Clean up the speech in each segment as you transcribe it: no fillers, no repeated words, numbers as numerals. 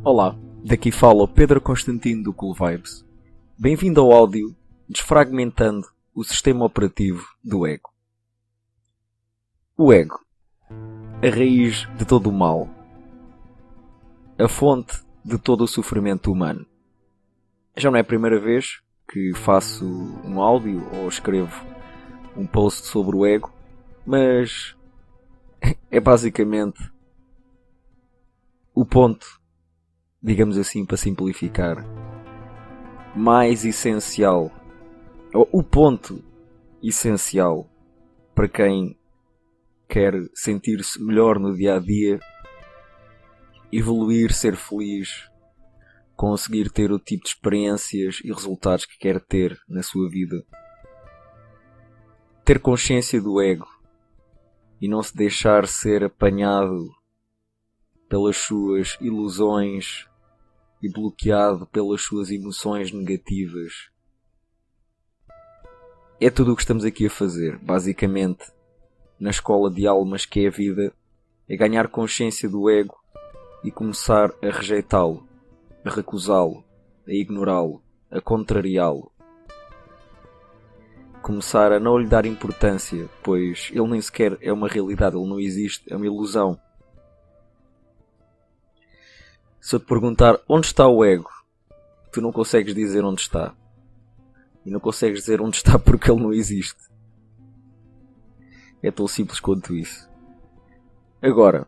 Olá, daqui fala o Pedro Constantino do Cool Vibes. Bem-vindo ao áudio Desfragmentando o Sistema Operativo do Ego. O ego, a raiz de todo o mal, a fonte de todo o sofrimento humano. Já não é a primeira vez que faço um áudio ou escrevo um post sobre o ego, mas é basicamente o ponto, digamos assim, para simplificar, mais essencial, ou o ponto essencial para quem quer sentir-se melhor no dia a dia, evoluir, ser feliz, conseguir ter o tipo de experiências e resultados que quer ter na sua vida. Ter consciência do ego e não se deixar ser apanhado pelas suas ilusões e bloqueado pelas suas emoções negativas. É tudo o que estamos aqui a fazer, basicamente, na escola de almas que é a vida, é ganhar consciência do ego e começar a rejeitá-lo, a recusá-lo, a ignorá-lo, a contrariá-lo. Começar a não lhe dar importância, pois ele nem sequer é uma realidade, ele não existe, é uma ilusão. Se eu te perguntar onde está o ego, tu não consegues dizer onde está. E não consegues dizer onde está porque ele não existe. É tão simples quanto isso. Agora,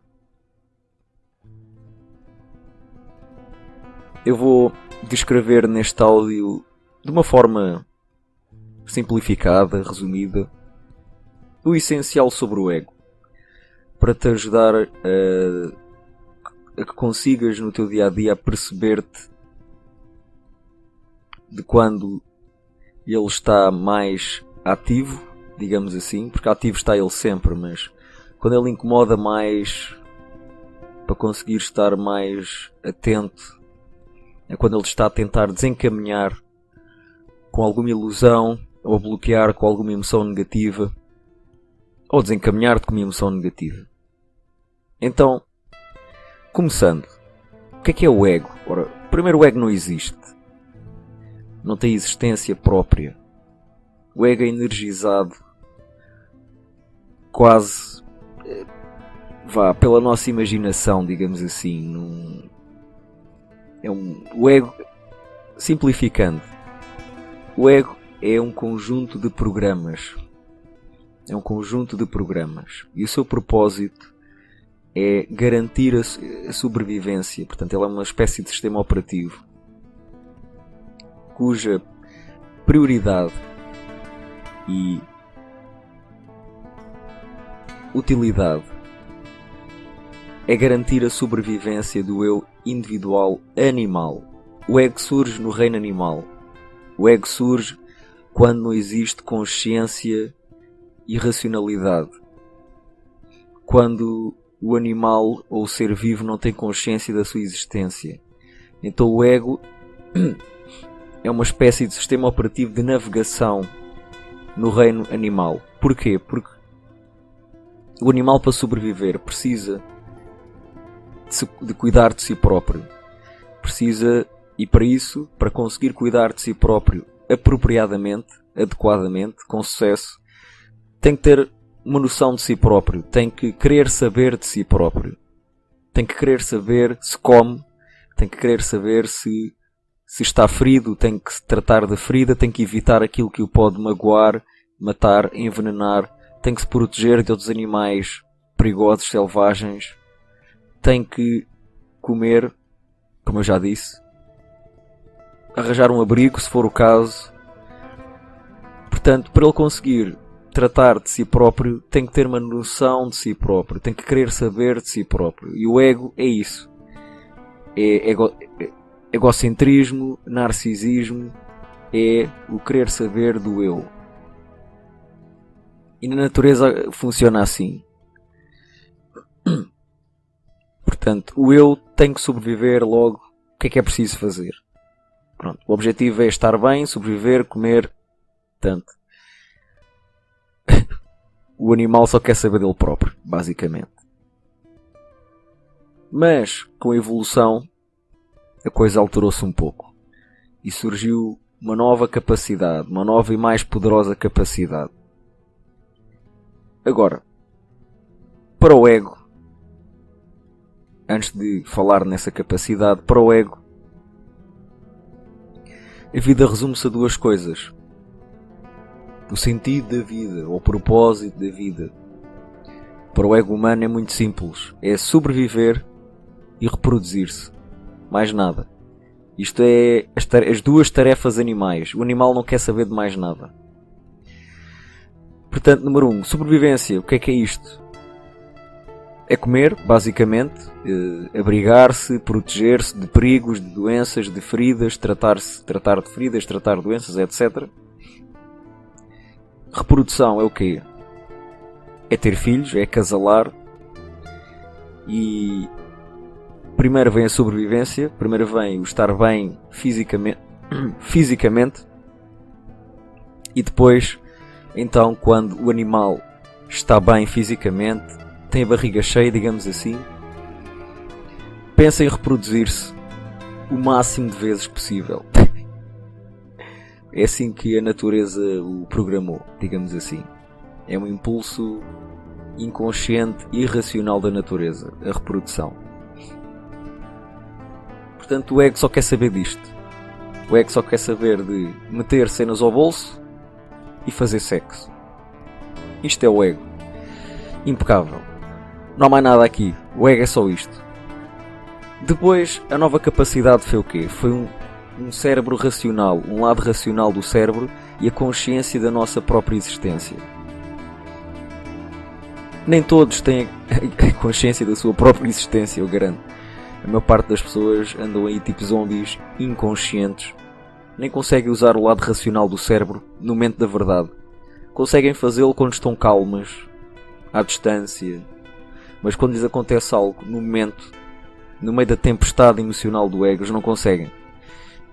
eu vou descrever neste áudio de uma forma simplificada, resumida, o essencial sobre o ego, para te ajudar a que consigas no teu dia a dia perceber-te de quando ele está mais ativo, digamos assim, porque ativo está ele sempre, mas quando ele incomoda mais, para conseguir estar mais atento, é quando ele está a tentar desencaminhar com alguma ilusão ou bloquear com alguma emoção negativa, ou desencaminhar-te com uma emoção negativa. Então, começando, o que é o ego? Ora, primeiro, o ego não existe. Não tem existência própria. O ego é energizado quase pela nossa imaginação, digamos assim. O ego, simplificando, o ego é um conjunto de programas. É um conjunto de programas. E o seu propósito é garantir a sobrevivência. Portanto, ele é uma espécie de sistema operativo cuja prioridade e utilidade é garantir a sobrevivência do eu individual animal. O ego surge no reino animal. O ego surge quando não existe consciência e racionalidade. Quando o animal ou o ser vivo não tem consciência da sua existência. Então o ego é uma espécie de sistema operativo de navegação no reino animal. Porquê? Porque o animal, para sobreviver, precisa de cuidar de si próprio. Precisa, e para isso, para conseguir cuidar de si próprio apropriadamente, adequadamente, com sucesso, tem que ter uma noção de si próprio, tem que querer saber de si próprio, tem que querer saber se come, tem que querer saber se está ferido, tem que se tratar da ferida, tem que evitar aquilo que o pode magoar, matar, envenenar, tem que se proteger de outros animais perigosos, selvagens, tem que comer, como eu já disse, arranjar um abrigo, se for o caso. Portanto, para ele conseguir tratar de si próprio, tem que ter uma noção de si próprio, tem que querer saber de si próprio. E o ego é isso. É egocentrismo, narcisismo, é o querer saber do eu. E na natureza funciona assim. Portanto, o eu tem que sobreviver logo. O que é preciso fazer? Pronto, o objetivo é estar bem, sobreviver, comer. Portanto, o animal só quer saber dele próprio, basicamente. Mas, com a evolução, a coisa alterou-se um pouco. E surgiu uma nova capacidade, uma nova e mais poderosa capacidade. Agora, para o ego, antes de falar nessa capacidade, para o ego, a vida resume-se a duas coisas. O sentido da vida, ou o propósito da vida. Para o ego humano é muito simples. É sobreviver e reproduzir-se. Mais nada. Isto é as duas tarefas animais. O animal não quer saber de mais nada. Portanto, número 1. Sobrevivência. O que é isto? É comer, basicamente. Abrigar-se, proteger-se de perigos, de doenças, de feridas. Tratar de feridas, tratar de doenças, etc. Reprodução é o quê? É ter filhos, é acasalar. E primeiro vem a sobrevivência, primeiro vem o estar bem fisicamente, e depois, então, quando o animal está bem fisicamente, tem a barriga cheia, digamos assim, pensa em reproduzir-se o máximo de vezes possível. É assim que a natureza o programou, digamos assim. É um impulso inconsciente e irracional da natureza, a reprodução. Portanto, o ego só quer saber disto. O ego só quer saber de meter cenas ao bolso e fazer sexo. Isto é o ego. Impecável. Não há mais nada aqui. O ego é só isto. Depois, a nova capacidade foi o quê? Foi um cérebro racional, um lado racional do cérebro e a consciência da nossa própria existência. Nem todos têm a consciência da sua própria existência, eu garanto. A maior parte das pessoas andam aí tipo zombies inconscientes. Nem conseguem usar o lado racional do cérebro no momento da verdade. Conseguem fazê-lo quando estão calmas, à distância. Mas quando lhes acontece algo no momento, no meio da tempestade emocional do ego, eles não conseguem.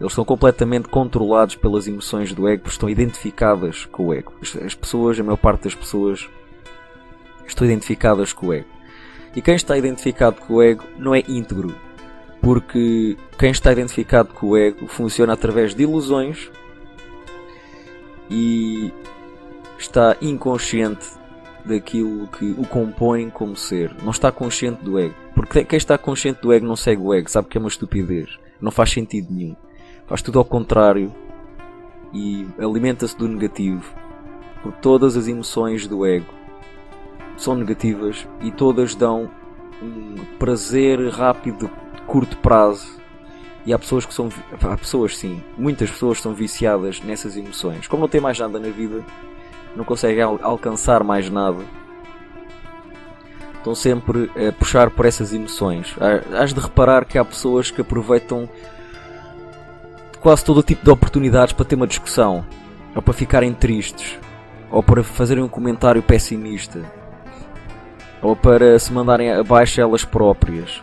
Eles são completamente controlados pelas emoções do ego, porque estão identificadas com o ego. As pessoas, a maior parte das pessoas, estão identificadas com o ego. E quem está identificado com o ego não é íntegro, porque quem está identificado com o ego funciona através de ilusões e está inconsciente daquilo que o compõe como ser. Não está consciente do ego. Porque quem está consciente do ego não segue o ego, sabe que é uma estupidez. Não faz sentido nenhum. Faz tudo ao contrário e alimenta-se do negativo. Porque todas as emoções do ego são negativas e todas dão um prazer rápido de curto prazo. E há pessoas que são... Há pessoas, sim. Muitas pessoas são viciadas nessas emoções. Como não tem mais nada na vida, não conseguem alcançar mais nada. Estão sempre a puxar por essas emoções. Hás de reparar que há pessoas que aproveitam quase todo o tipo de oportunidades para ter uma discussão, ou para ficarem tristes, ou para fazerem um comentário pessimista, ou para se mandarem abaixo elas próprias,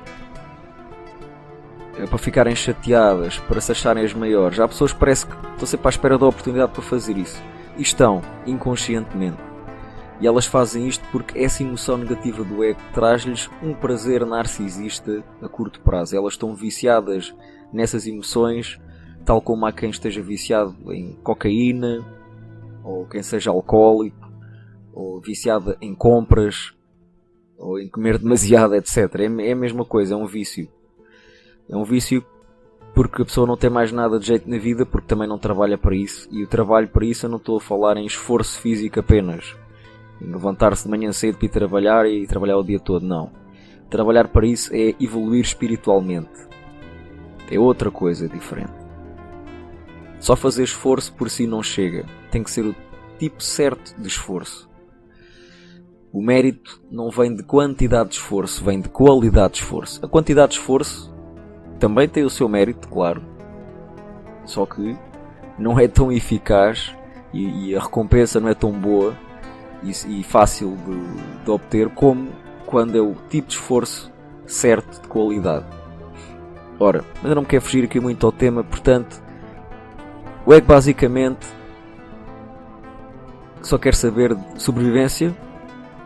para ficarem chateadas, para se acharem as maiores. Há pessoas que parece que estão sempre à espera da oportunidade para fazer isso. E estão, inconscientemente. E elas fazem isto porque essa emoção negativa do ego traz-lhes um prazer narcisista a curto prazo. Elas estão viciadas nessas emoções, tal como há quem esteja viciado em cocaína, ou quem seja alcoólico, ou viciado em compras, ou em comer demasiado, etc. É a mesma coisa, é um vício. É um vício porque a pessoa não tem mais nada de jeito na vida, porque também não trabalha para isso. E o trabalho para isso eu não estou a falar em esforço físico apenas. Em levantar-se de manhã cedo para ir trabalhar e trabalhar o dia todo, não. Trabalhar para isso é evoluir espiritualmente. É outra coisa diferente. Só fazer esforço por si não chega. Tem que ser o tipo certo de esforço. O mérito não vem de quantidade de esforço, vem de qualidade de esforço. A quantidade de esforço também tem o seu mérito, claro. Só que não é tão eficaz e a recompensa não é tão boa e fácil de obter como quando é o tipo de esforço certo de qualidade. Ora, mas eu não me quero fugir aqui muito ao tema, portanto, o ego basicamente só quer saber de sobrevivência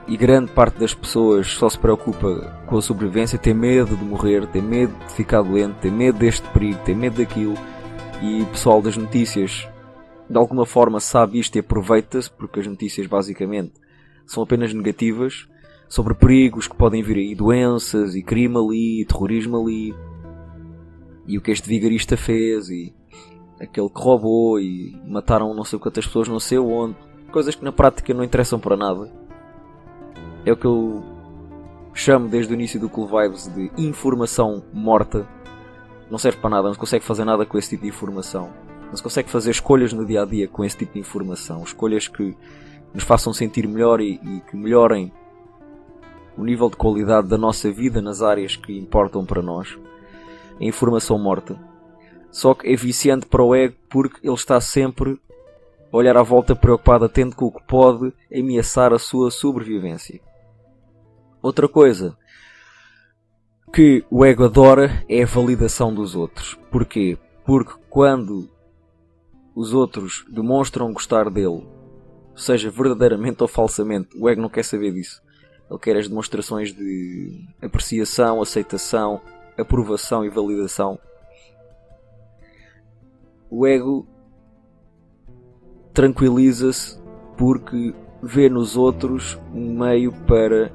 e grande parte das pessoas só se preocupa com a sobrevivência, tem medo de morrer, tem medo de ficar doente, tem medo deste perigo, tem medo daquilo, e o pessoal das notícias de alguma forma sabe isto e aproveita-se, porque as notícias basicamente são apenas negativas, sobre perigos que podem vir aí, doenças e crime ali, e terrorismo ali, e o que este vigarista fez, e aquele que roubou, e mataram não sei quantas pessoas não sei onde, coisas que na prática não interessam para nada. É o que eu chamo desde o início do Cool Vibes de informação morta. Não serve para nada, não se consegue fazer nada com esse tipo de informação. Não se consegue fazer escolhas no dia a dia com esse tipo de informação. Escolhas que nos façam sentir melhor e que melhorem o nível de qualidade da nossa vida nas áreas que importam para nós. É informação morta. Só que é viciante para o ego porque ele está sempre a olhar à volta preocupado, atento com o que pode ameaçar a sua sobrevivência. Outra coisa que o ego adora é a validação dos outros. Porquê? Porque quando os outros demonstram gostar dele, seja verdadeiramente ou falsamente, o ego não quer saber disso. Ele quer as demonstrações de apreciação, aceitação, aprovação e validação. O ego tranquiliza-se porque vê nos outros um meio para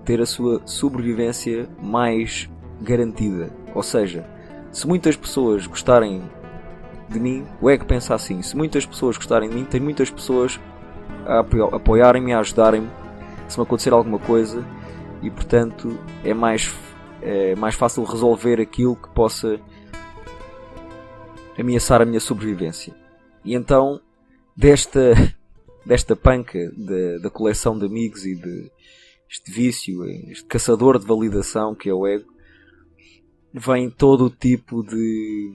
ter a sua sobrevivência mais garantida. Ou seja, se muitas pessoas gostarem de mim, o ego pensa assim: se muitas pessoas gostarem de mim, tem muitas pessoas a apoiarem-me, a ajudarem-me se me acontecer alguma coisa, e portanto é mais fácil resolver aquilo que possa ameaçar a minha sobrevivência. E então desta panca da coleção de amigos e de este vício, este caçador de validação que é o ego, vem todo o tipo de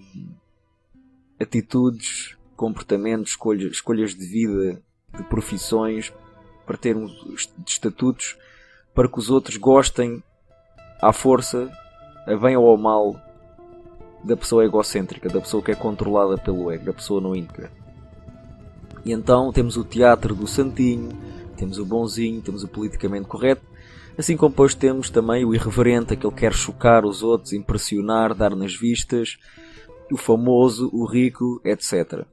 atitudes, comportamentos, escolhas de vida, de profissões, para ter de estatutos, para que os outros gostem à força, a bem ou ao mal, da pessoa egocêntrica, da pessoa que é controlada pelo ego, da pessoa não íntegra. E então temos o teatro do santinho, temos o bonzinho, temos o politicamente correto, assim como depois temos também o irreverente, aquele que quer chocar os outros, impressionar, dar nas vistas, o famoso, o rico, etc.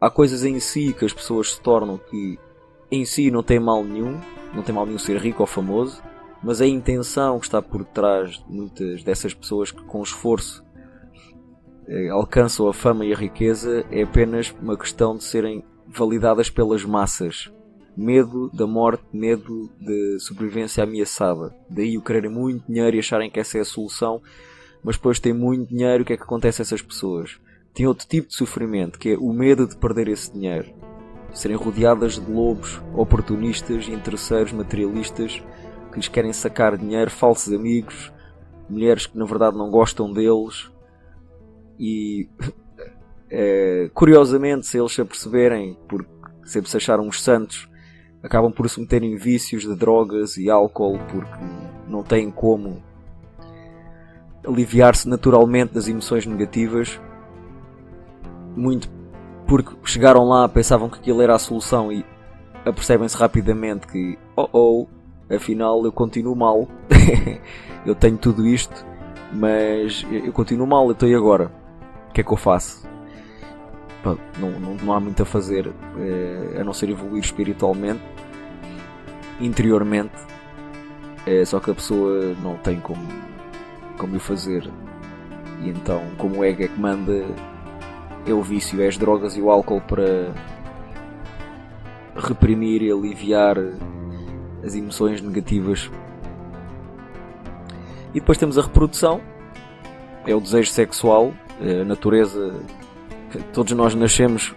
Há coisas em si que as pessoas se tornam que em si não tem mal nenhum ser rico ou famoso, mas a intenção que está por trás de muitas dessas pessoas que com esforço alcançam a fama e a riqueza é apenas uma questão de serem validadas pelas massas. Medo da morte, medo de sobrevivência ameaçada. Daí o quererem muito dinheiro e acharem que essa é a solução, mas depois têm muito dinheiro, o que é que acontece a essas pessoas? Têm outro tipo de sofrimento, que é o medo de perder esse dinheiro. Serem rodeadas de lobos oportunistas e interesseiros materialistas que lhes querem sacar dinheiro, falsos amigos, mulheres que na verdade não gostam deles. E curiosamente, se eles se aperceberem, porque sempre se acharam uns santos, acabam por se meterem em vícios de drogas e álcool porque não têm como aliviar-se naturalmente das emoções negativas, muito porque chegaram lá, pensavam que aquilo era a solução e apercebem-se rapidamente que afinal eu continuo mal. Eu tenho tudo isto, mas eu continuo mal, então e agora? O que é que eu faço? Pronto, não há muito a fazer, a não ser evoluir espiritualmente, interiormente, só que a pessoa não tem como o fazer, e então, como o ego é que manda, é o vício, é as drogas e o álcool para reprimir e aliviar as emoções negativas. E depois temos a reprodução, é o desejo sexual, a natureza. Todos nós nascemos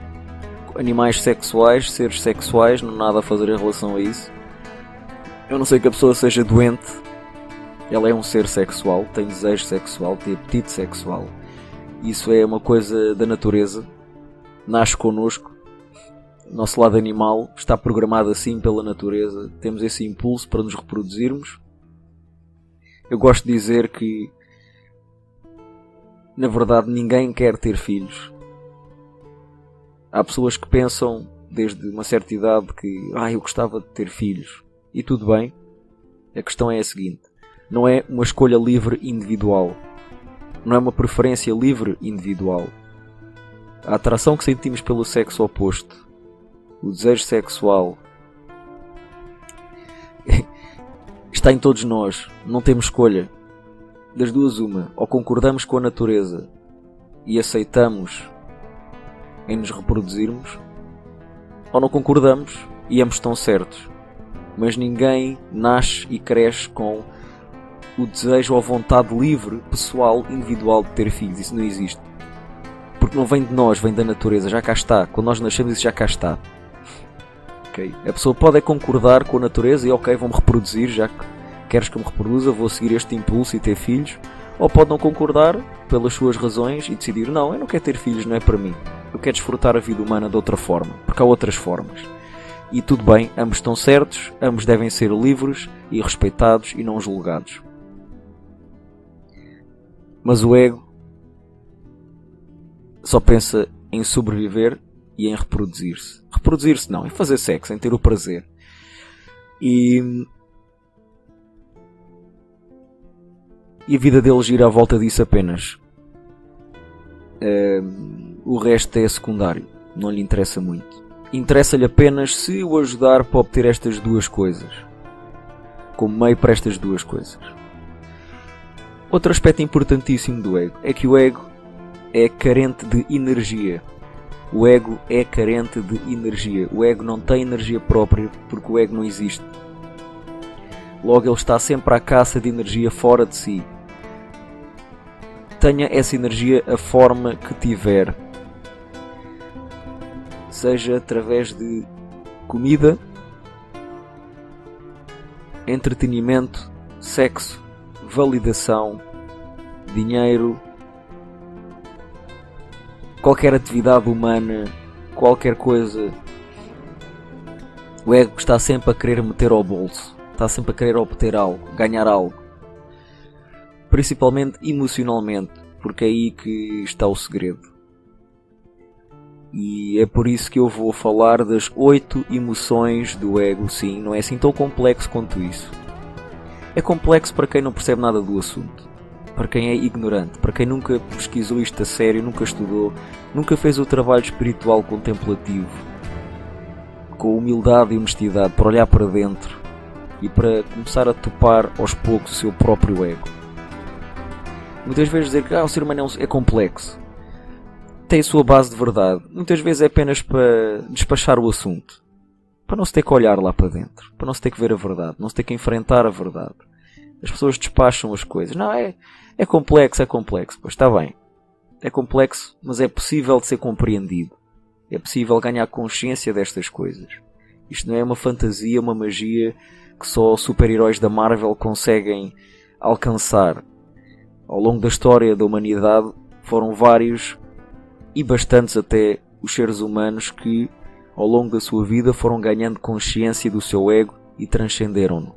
animais sexuais, seres sexuais, não há nada a fazer em relação a isso. Eu não sei que a pessoa seja doente, ela é um ser sexual, tem desejo sexual, tem apetite sexual. Isso é uma coisa da natureza, nasce connosco. Nosso lado animal está programado assim pela natureza, temos esse impulso para nos reproduzirmos. Eu gosto de dizer que, na verdade, ninguém quer ter filhos. Há pessoas que pensam, desde uma certa idade, que eu gostava de ter filhos. E tudo bem. A questão é a seguinte. Não é uma escolha livre individual. Não é uma preferência livre individual. A atração que sentimos pelo sexo oposto, o desejo sexual, está em todos nós. Não temos escolha. Das duas uma. Ou concordamos com a natureza e aceitamos em nos reproduzirmos, ou não concordamos e ambos estão certos. Mas ninguém nasce e cresce com o desejo ou a vontade livre, pessoal, individual de ter filhos. Isso não existe. Porque não vem de nós, vem da natureza. Já cá está. Quando nós nascemos, isso já cá está. Okay? A pessoa pode concordar com a natureza e ok, vou-me reproduzir, já que queres que eu me reproduza, vou seguir este impulso e ter filhos. Ou pode não concordar pelas suas razões e decidir, não, eu não quero ter filhos, não é para mim. Eu quero desfrutar a vida humana de outra forma, porque há outras formas. E tudo bem, ambos estão certos, ambos devem ser livres e respeitados e não julgados. Mas o ego só pensa em sobreviver e em reproduzir-se. Reproduzir-se não, em fazer sexo, em ter o prazer. E a vida dele gira à volta disso apenas. O resto é secundário, não lhe interessa muito. Interessa-lhe apenas se o ajudar para obter estas duas coisas, como meio para estas duas coisas. Outro aspecto importantíssimo do ego é que o ego é carente de energia. O ego é carente de energia. O ego não tem energia própria porque o ego não existe. Logo, ele está sempre à caça de energia fora de si. Tenha essa energia a forma que tiver. Seja através de comida, entretenimento, sexo, validação, dinheiro, qualquer atividade humana, qualquer coisa. O ego está sempre a querer meter ao bolso, está sempre a querer obter algo, ganhar algo. Principalmente emocionalmente, porque é aí que está o segredo. E é por isso que eu vou falar das 8 emoções do ego. Sim, não é assim tão complexo quanto isso. É complexo para quem não percebe nada do assunto, para quem é ignorante, para quem nunca pesquisou isto a sério, nunca estudou, nunca fez o trabalho espiritual contemplativo, com humildade e honestidade, para olhar para dentro e para começar a topar aos poucos o seu próprio ego. Muitas vezes dizer que o ser humano é complexo, tem a sua base de verdade. Muitas vezes é apenas para despachar o assunto, para não se ter que olhar lá para dentro, para não se ter que ver a verdade, não se ter que enfrentar a verdade. As pessoas despacham as coisas. Não, é complexo, pois está bem. É complexo, mas é possível de ser compreendido. É possível ganhar consciência destas coisas. Isto não é uma fantasia, uma magia que só os super-heróis da Marvel conseguem alcançar. Ao longo da história da humanidade foram vários e bastantes até os seres humanos que ao longo da sua vida foram ganhando consciência do seu ego e transcenderam-no.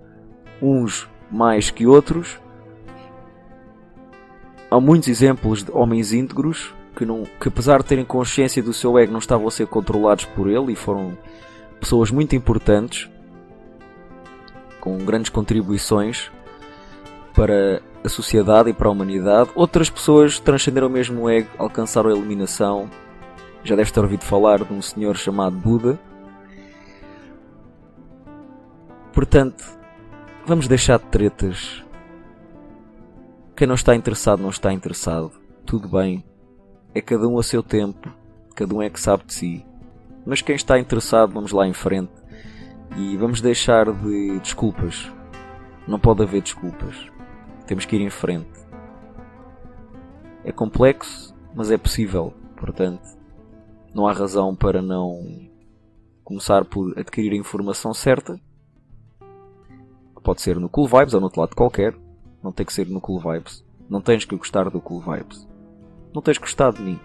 Uns mais que outros. Há muitos exemplos de homens íntegros que apesar de terem consciência do seu ego não estavam a ser controlados por ele e foram pessoas muito importantes com grandes contribuições para a sociedade e para a humanidade. Outras pessoas transcenderam mesmo o ego, alcançaram a iluminação. Já deves ter ouvido falar de um senhor chamado Buda. Portanto, vamos deixar de tretas. Quem não está interessado, não está interessado. Tudo bem. É cada um a seu tempo. Cada um é que sabe de si. Mas quem está interessado, vamos lá em frente. E vamos deixar de desculpas. Não pode haver desculpas. Temos que ir em frente. É complexo, mas é possível. Portanto, não há razão para não começar por adquirir a informação certa. Pode ser no Cool Vibes ou no outro lado qualquer. Não tem que ser no Cool Vibes. Não tens que gostar do Cool Vibes. Não tens que gostar de mim.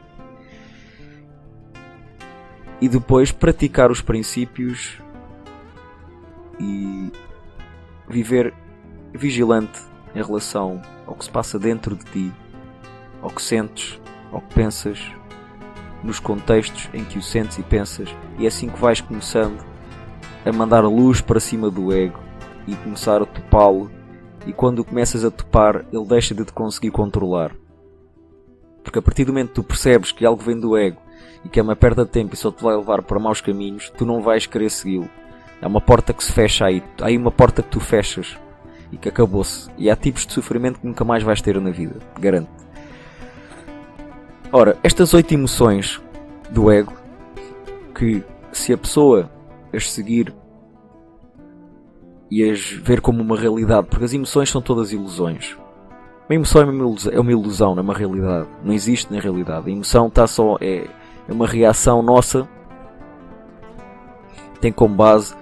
E depois praticar os princípios e viver vigilante em relação ao que se passa dentro de ti, ao que sentes, ao que pensas, nos contextos em que o sentes e pensas, e é assim que vais começando a mandar luz para cima do ego e começar a topá-lo, e quando começas a topar, ele deixa de te conseguir controlar. Porque a partir do momento que tu percebes que algo vem do ego e que é uma perda de tempo e só te vai levar para maus caminhos, tu não vais querer segui-lo. É uma porta que se fecha aí. Há aí uma porta que tu fechas e que acabou-se. E há tipos de sofrimento que nunca mais vais ter na vida. Garanto. Ora, estas 8 emoções do ego, que se a pessoa as seguir e as ver como uma realidade, porque as emoções são todas ilusões. Uma emoção é uma ilusão, não é uma realidade. Não existe na realidade. A emoção está só, é uma reação nossa, tem como base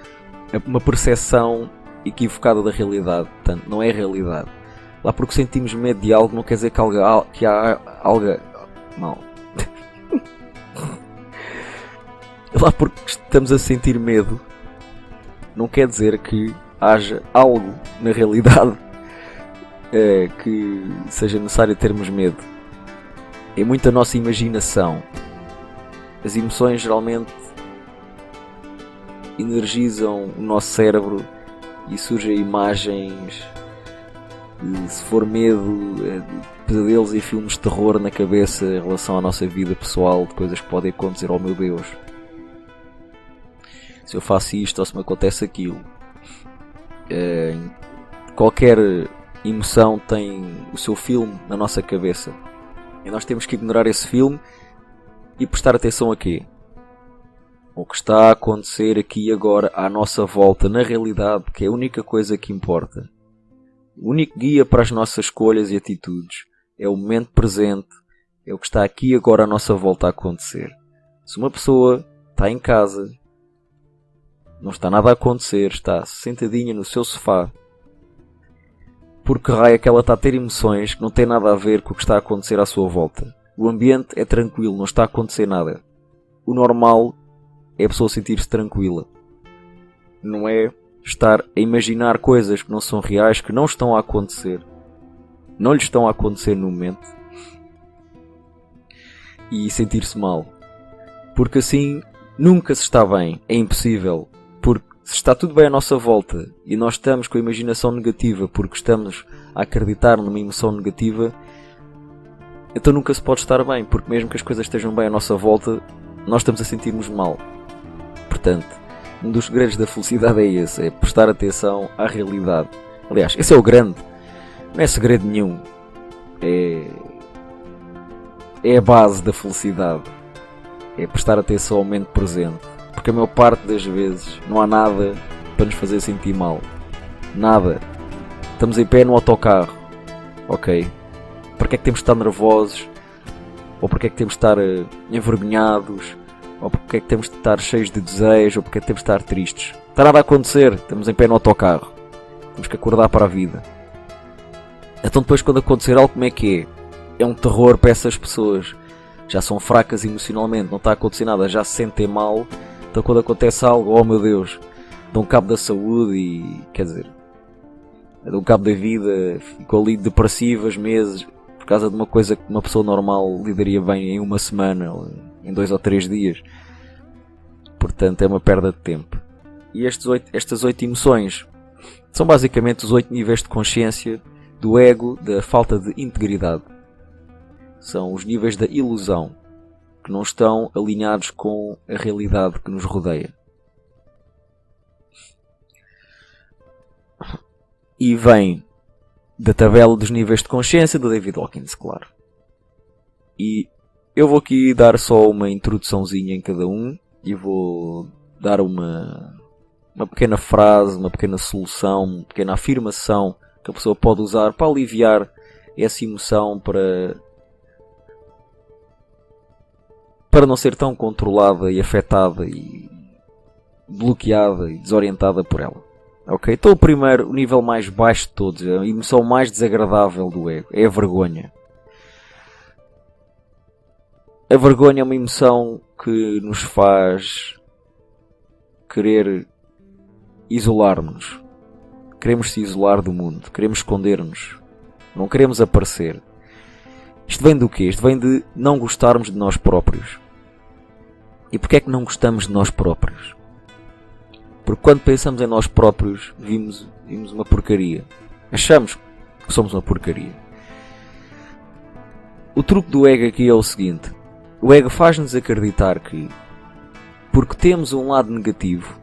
uma percepção equivocada da realidade. Portanto, não é realidade. Lá porque sentimos medo de algo, não quer dizer que há algo mal. Lá porque estamos a sentir medo, não quer dizer que haja algo na realidade que seja necessário termos medo. É muito a nossa imaginação. As emoções geralmente energizam o nosso cérebro e surgem imagens, se for medo, pesadelos e filmes de terror na cabeça em relação à nossa vida pessoal, de coisas que podem acontecer. Oh meu Deus, se eu faço isto ou se me acontece aquilo. Qualquer emoção tem o seu filme na nossa cabeça e nós temos que ignorar esse filme e prestar atenção a quê? O que está a acontecer aqui e agora à nossa volta, na realidade, que é a única coisa que importa. O único guia para as nossas escolhas e atitudes é o momento presente, é o que está aqui e agora à nossa volta a acontecer. Se uma pessoa está em casa, não está nada a acontecer, está sentadinha no seu sofá, porque raio é que ela está a ter emoções que não têm nada a ver com o que está a acontecer à sua volta. O ambiente é tranquilo, não está a acontecer nada. O normal é a pessoa sentir-se tranquila. Não é estar a imaginar coisas que não são reais, que não estão a acontecer. Não lhe estão a acontecer no momento. E sentir-se mal. Porque assim nunca se está bem. É impossível. Porque se está tudo bem à nossa volta e nós estamos com a imaginação negativa porque estamos a acreditar numa emoção negativa, então nunca se pode estar bem. Porque mesmo que as coisas estejam bem à nossa volta, nós estamos a sentir-nos mal. Portanto, um dos segredos da felicidade é esse, é prestar atenção à realidade. Aliás, esse é o grande, não é segredo nenhum, é a base da felicidade, é prestar atenção ao momento presente, porque a maior parte das vezes não há nada para nos fazer sentir mal, nada. Estamos em pé no autocarro, ok? Porque é que temos de estar nervosos? Ou porque é que temos de estar envergonhados? Ou porque é que temos de estar cheios de desejo, ou porque é que temos de estar tristes? Não está nada a acontecer, estamos em pé no autocarro. Temos que acordar para a vida. Então depois quando acontecer algo, como é que é? É um terror para essas pessoas. Já são fracas emocionalmente, não está a acontecer nada, já se sentem mal. Então quando acontece algo, oh meu Deus, dão cabo da saúde e, quer dizer, dão cabo da vida, ficam ali depressivas meses, por causa de uma coisa que uma pessoa normal lidaria bem em uma semana, ou em 2 ou 3 dias. Portanto é uma perda de tempo. E estas 8 emoções são basicamente os 8 níveis de consciência do ego, da falta de integridade. São os níveis da ilusão, que não estão alinhados com a realidade que nos rodeia. E vem da tabela dos níveis de consciência do David Hawkins, claro. E eu vou aqui dar só uma introduçãozinha em cada um e vou dar uma pequena frase, uma pequena solução, uma pequena afirmação que a pessoa pode usar para aliviar essa emoção, para não ser tão controlada e afetada e bloqueada e desorientada por ela. Ok? Então o primeiro, o nível mais baixo de todos, a emoção mais desagradável do ego, é a vergonha. A vergonha é uma emoção que nos faz querer isolar-nos. Queremos se isolar do mundo, queremos esconder-nos, não queremos aparecer. Isto vem do quê? Isto vem de não gostarmos de nós próprios. E porquê é que não gostamos de nós próprios? Porque quando pensamos em nós próprios, vimos uma porcaria. Achamos que somos uma porcaria. O truque do ego aqui é o seguinte. O ego faz-nos acreditar que, porque temos um lado negativo,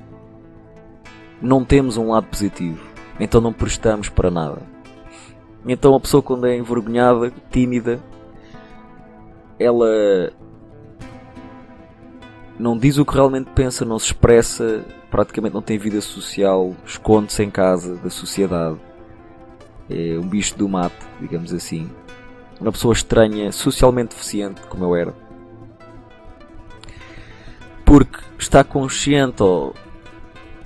não temos um lado positivo. Então não prestamos para nada. Então a pessoa, quando é envergonhada, tímida, ela não diz o que realmente pensa, não se expressa, praticamente não tem vida social, esconde-se em casa da sociedade. É um bicho do mato, digamos assim. Uma pessoa estranha, socialmente deficiente, como eu era. Porque está consciente ou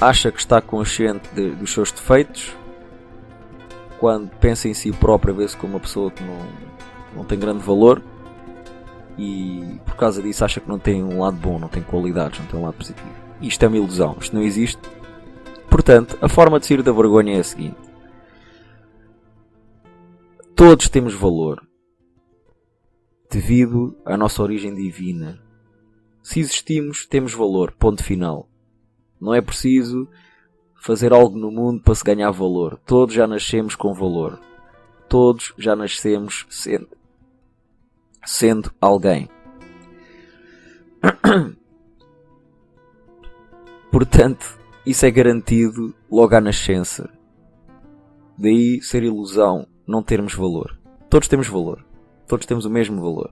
acha que está consciente dos seus defeitos. Quando pensa em si própria, vê-se como uma pessoa que não tem grande valor. E por causa disso acha que não tem um lado bom, não tem qualidades, não tem um lado positivo. Isto é uma ilusão, isto não existe. Portanto, a forma de sair da vergonha é a seguinte. Todos temos valor devido à nossa origem divina. Se existimos, temos valor, ponto final. Não é preciso fazer algo no mundo para se ganhar valor. Todos já nascemos com valor. Todos já nascemos sendo alguém. Portanto, isso é garantido logo à nascença. Daí ser ilusão não termos valor. Todos temos valor. Todos temos o mesmo valor.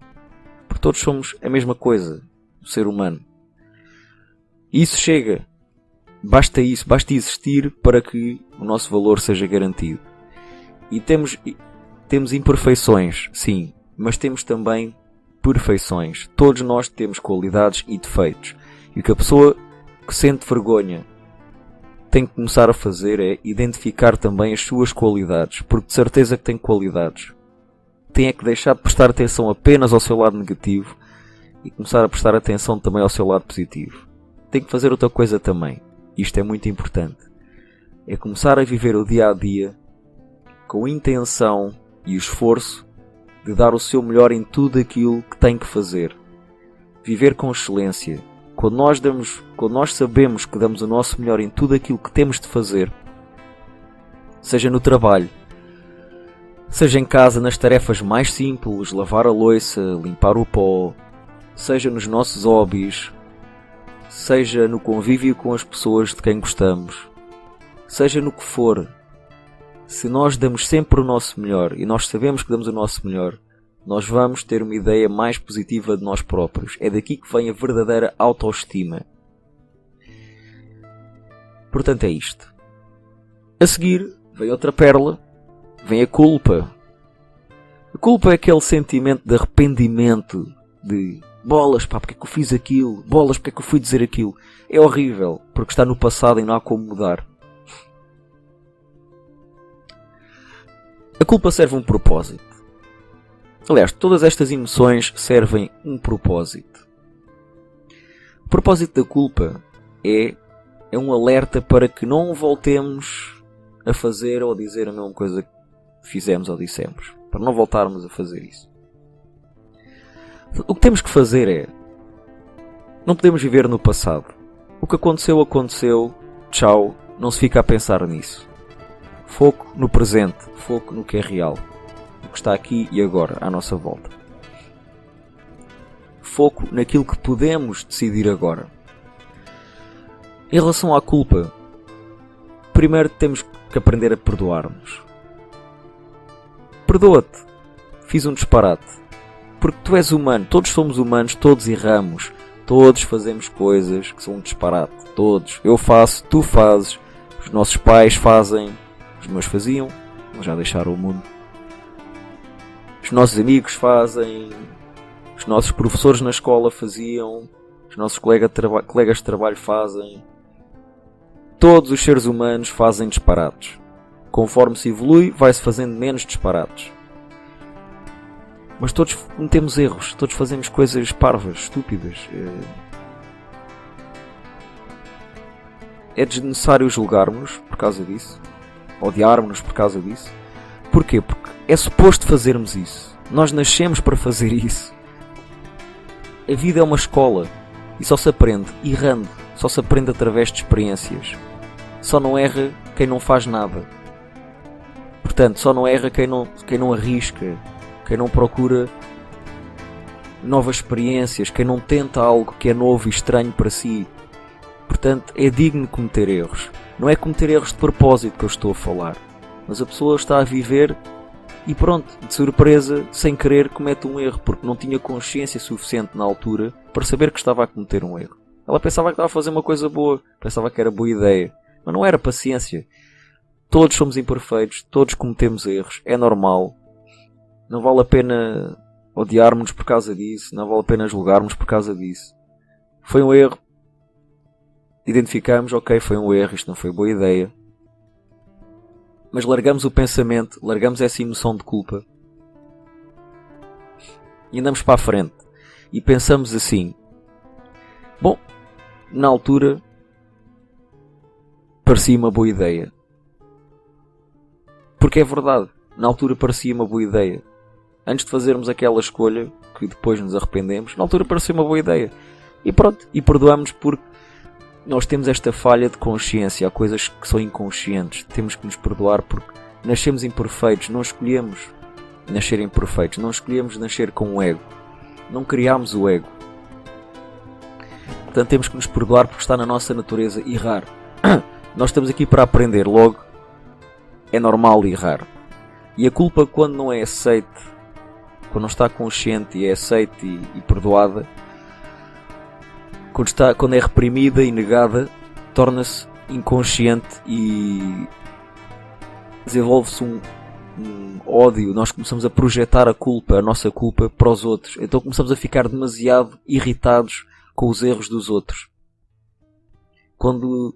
Porque todos somos a mesma coisa. O ser humano. E isso chega. Basta isso. Basta existir para que o nosso valor seja garantido. E temos imperfeições, sim. Mas temos também perfeições. Todos nós temos qualidades e defeitos. E o que a pessoa que sente vergonha tem que começar a fazer é identificar também as suas qualidades. Porque de certeza que tem qualidades. Tem é que deixar de prestar atenção apenas ao seu lado negativo e começar a prestar atenção também ao seu lado positivo. Tem que fazer outra coisa também. Isto é muito importante. É começar a viver o dia a dia com a intenção e o esforço de dar o seu melhor em tudo aquilo que tem que fazer. Viver com excelência. Quando nós sabemos que damos o nosso melhor em tudo aquilo que temos de fazer, seja no trabalho, seja em casa nas tarefas mais simples, lavar a louça, limpar o pó, seja nos nossos hobbies, seja no convívio com as pessoas de quem gostamos, seja no que for, se nós damos sempre o nosso melhor e nós sabemos que damos o nosso melhor, nós vamos ter uma ideia mais positiva de nós próprios. É daqui que vem a verdadeira autoestima. Portanto é isto. A seguir vem outra pérola. Vem a culpa. A culpa é aquele sentimento de arrependimento. De bolas, pá, porque é que eu fiz aquilo? Bolas, porque é que eu fui dizer aquilo? É horrível, porque está no passado e não há como mudar. A culpa serve um propósito. Aliás, todas estas emoções servem um propósito. O propósito da culpa é um alerta para que não voltemos a fazer ou a dizer a mesma coisa que fizemos ou dissemos. Para não voltarmos a fazer isso. O que temos que fazer é... Não podemos viver no passado. O que aconteceu, aconteceu. Tchau. Não se fica a pensar nisso. Foco no presente. Foco no que é real. O que está aqui e agora, à nossa volta. Foco naquilo que podemos decidir agora. Em relação à culpa, primeiro temos que aprender a perdoar-nos. Perdoa-te. Fiz um disparate. Porque tu és humano. Todos somos humanos. Todos erramos. Todos fazemos coisas que são um disparate. Todos. Eu faço. Tu fazes. Os nossos pais fazem. Os meus faziam. Eles já deixaram o mundo. Os nossos amigos fazem. Os nossos professores na escola faziam. Os nossos colegas de trabalho fazem. Todos os seres humanos fazem disparates. Conforme se evolui, vai-se fazendo menos disparates. Mas todos cometemos erros. Todos fazemos coisas parvas, estúpidas. É desnecessário julgarmos por causa disso. Odiarmos-nos por causa disso. Porquê? Porque é suposto fazermos isso. Nós nascemos para fazer isso. A vida é uma escola. E só se aprende errando. Só se aprende através de experiências. só não erra quem não faz nada. Portanto, só não erra quem não arrisca, quem não procura novas experiências, quem não tenta algo que é novo e estranho para si. Portanto, é digno de cometer erros. Não é cometer erros de propósito que eu estou a falar, mas a pessoa está a viver e pronto, de surpresa, sem querer, comete um erro, porque não tinha consciência suficiente na altura para saber que estava a cometer um erro. Ela pensava que estava a fazer uma coisa boa, pensava que era boa ideia, mas não era. Paciência. Todos somos imperfeitos, todos cometemos erros, é normal. Não vale a pena odiarmos-nos por causa disso, não vale a pena julgarmos por causa disso. Foi um erro. Identificamos, ok, foi um erro, isto não foi boa ideia. Mas largamos o pensamento, largamos essa emoção de culpa e andamos para a frente. E pensamos assim: bom, na altura parecia uma boa ideia. Porque é verdade, na altura parecia uma boa ideia. Antes de fazermos aquela escolha, que depois nos arrependemos, na altura parecia uma boa ideia. E pronto, e perdoamos porque nós temos esta falha de consciência. Há coisas que são inconscientes. Temos que nos perdoar porque nascemos imperfeitos. Não escolhemos nascer imperfeitos. Não escolhemos nascer com o ego. Não criámos o ego. Portanto, temos que nos perdoar porque está na nossa natureza errar. Nós estamos aqui para aprender. Logo, é normal errar. E a culpa, quando não é aceite, quando não está consciente e é aceite e perdoada, quando é reprimida e negada, torna-se inconsciente e desenvolve-se um ódio. Nós começamos a projetar a nossa culpa para os outros. Então começamos a ficar demasiado irritados com os erros dos outros. Quando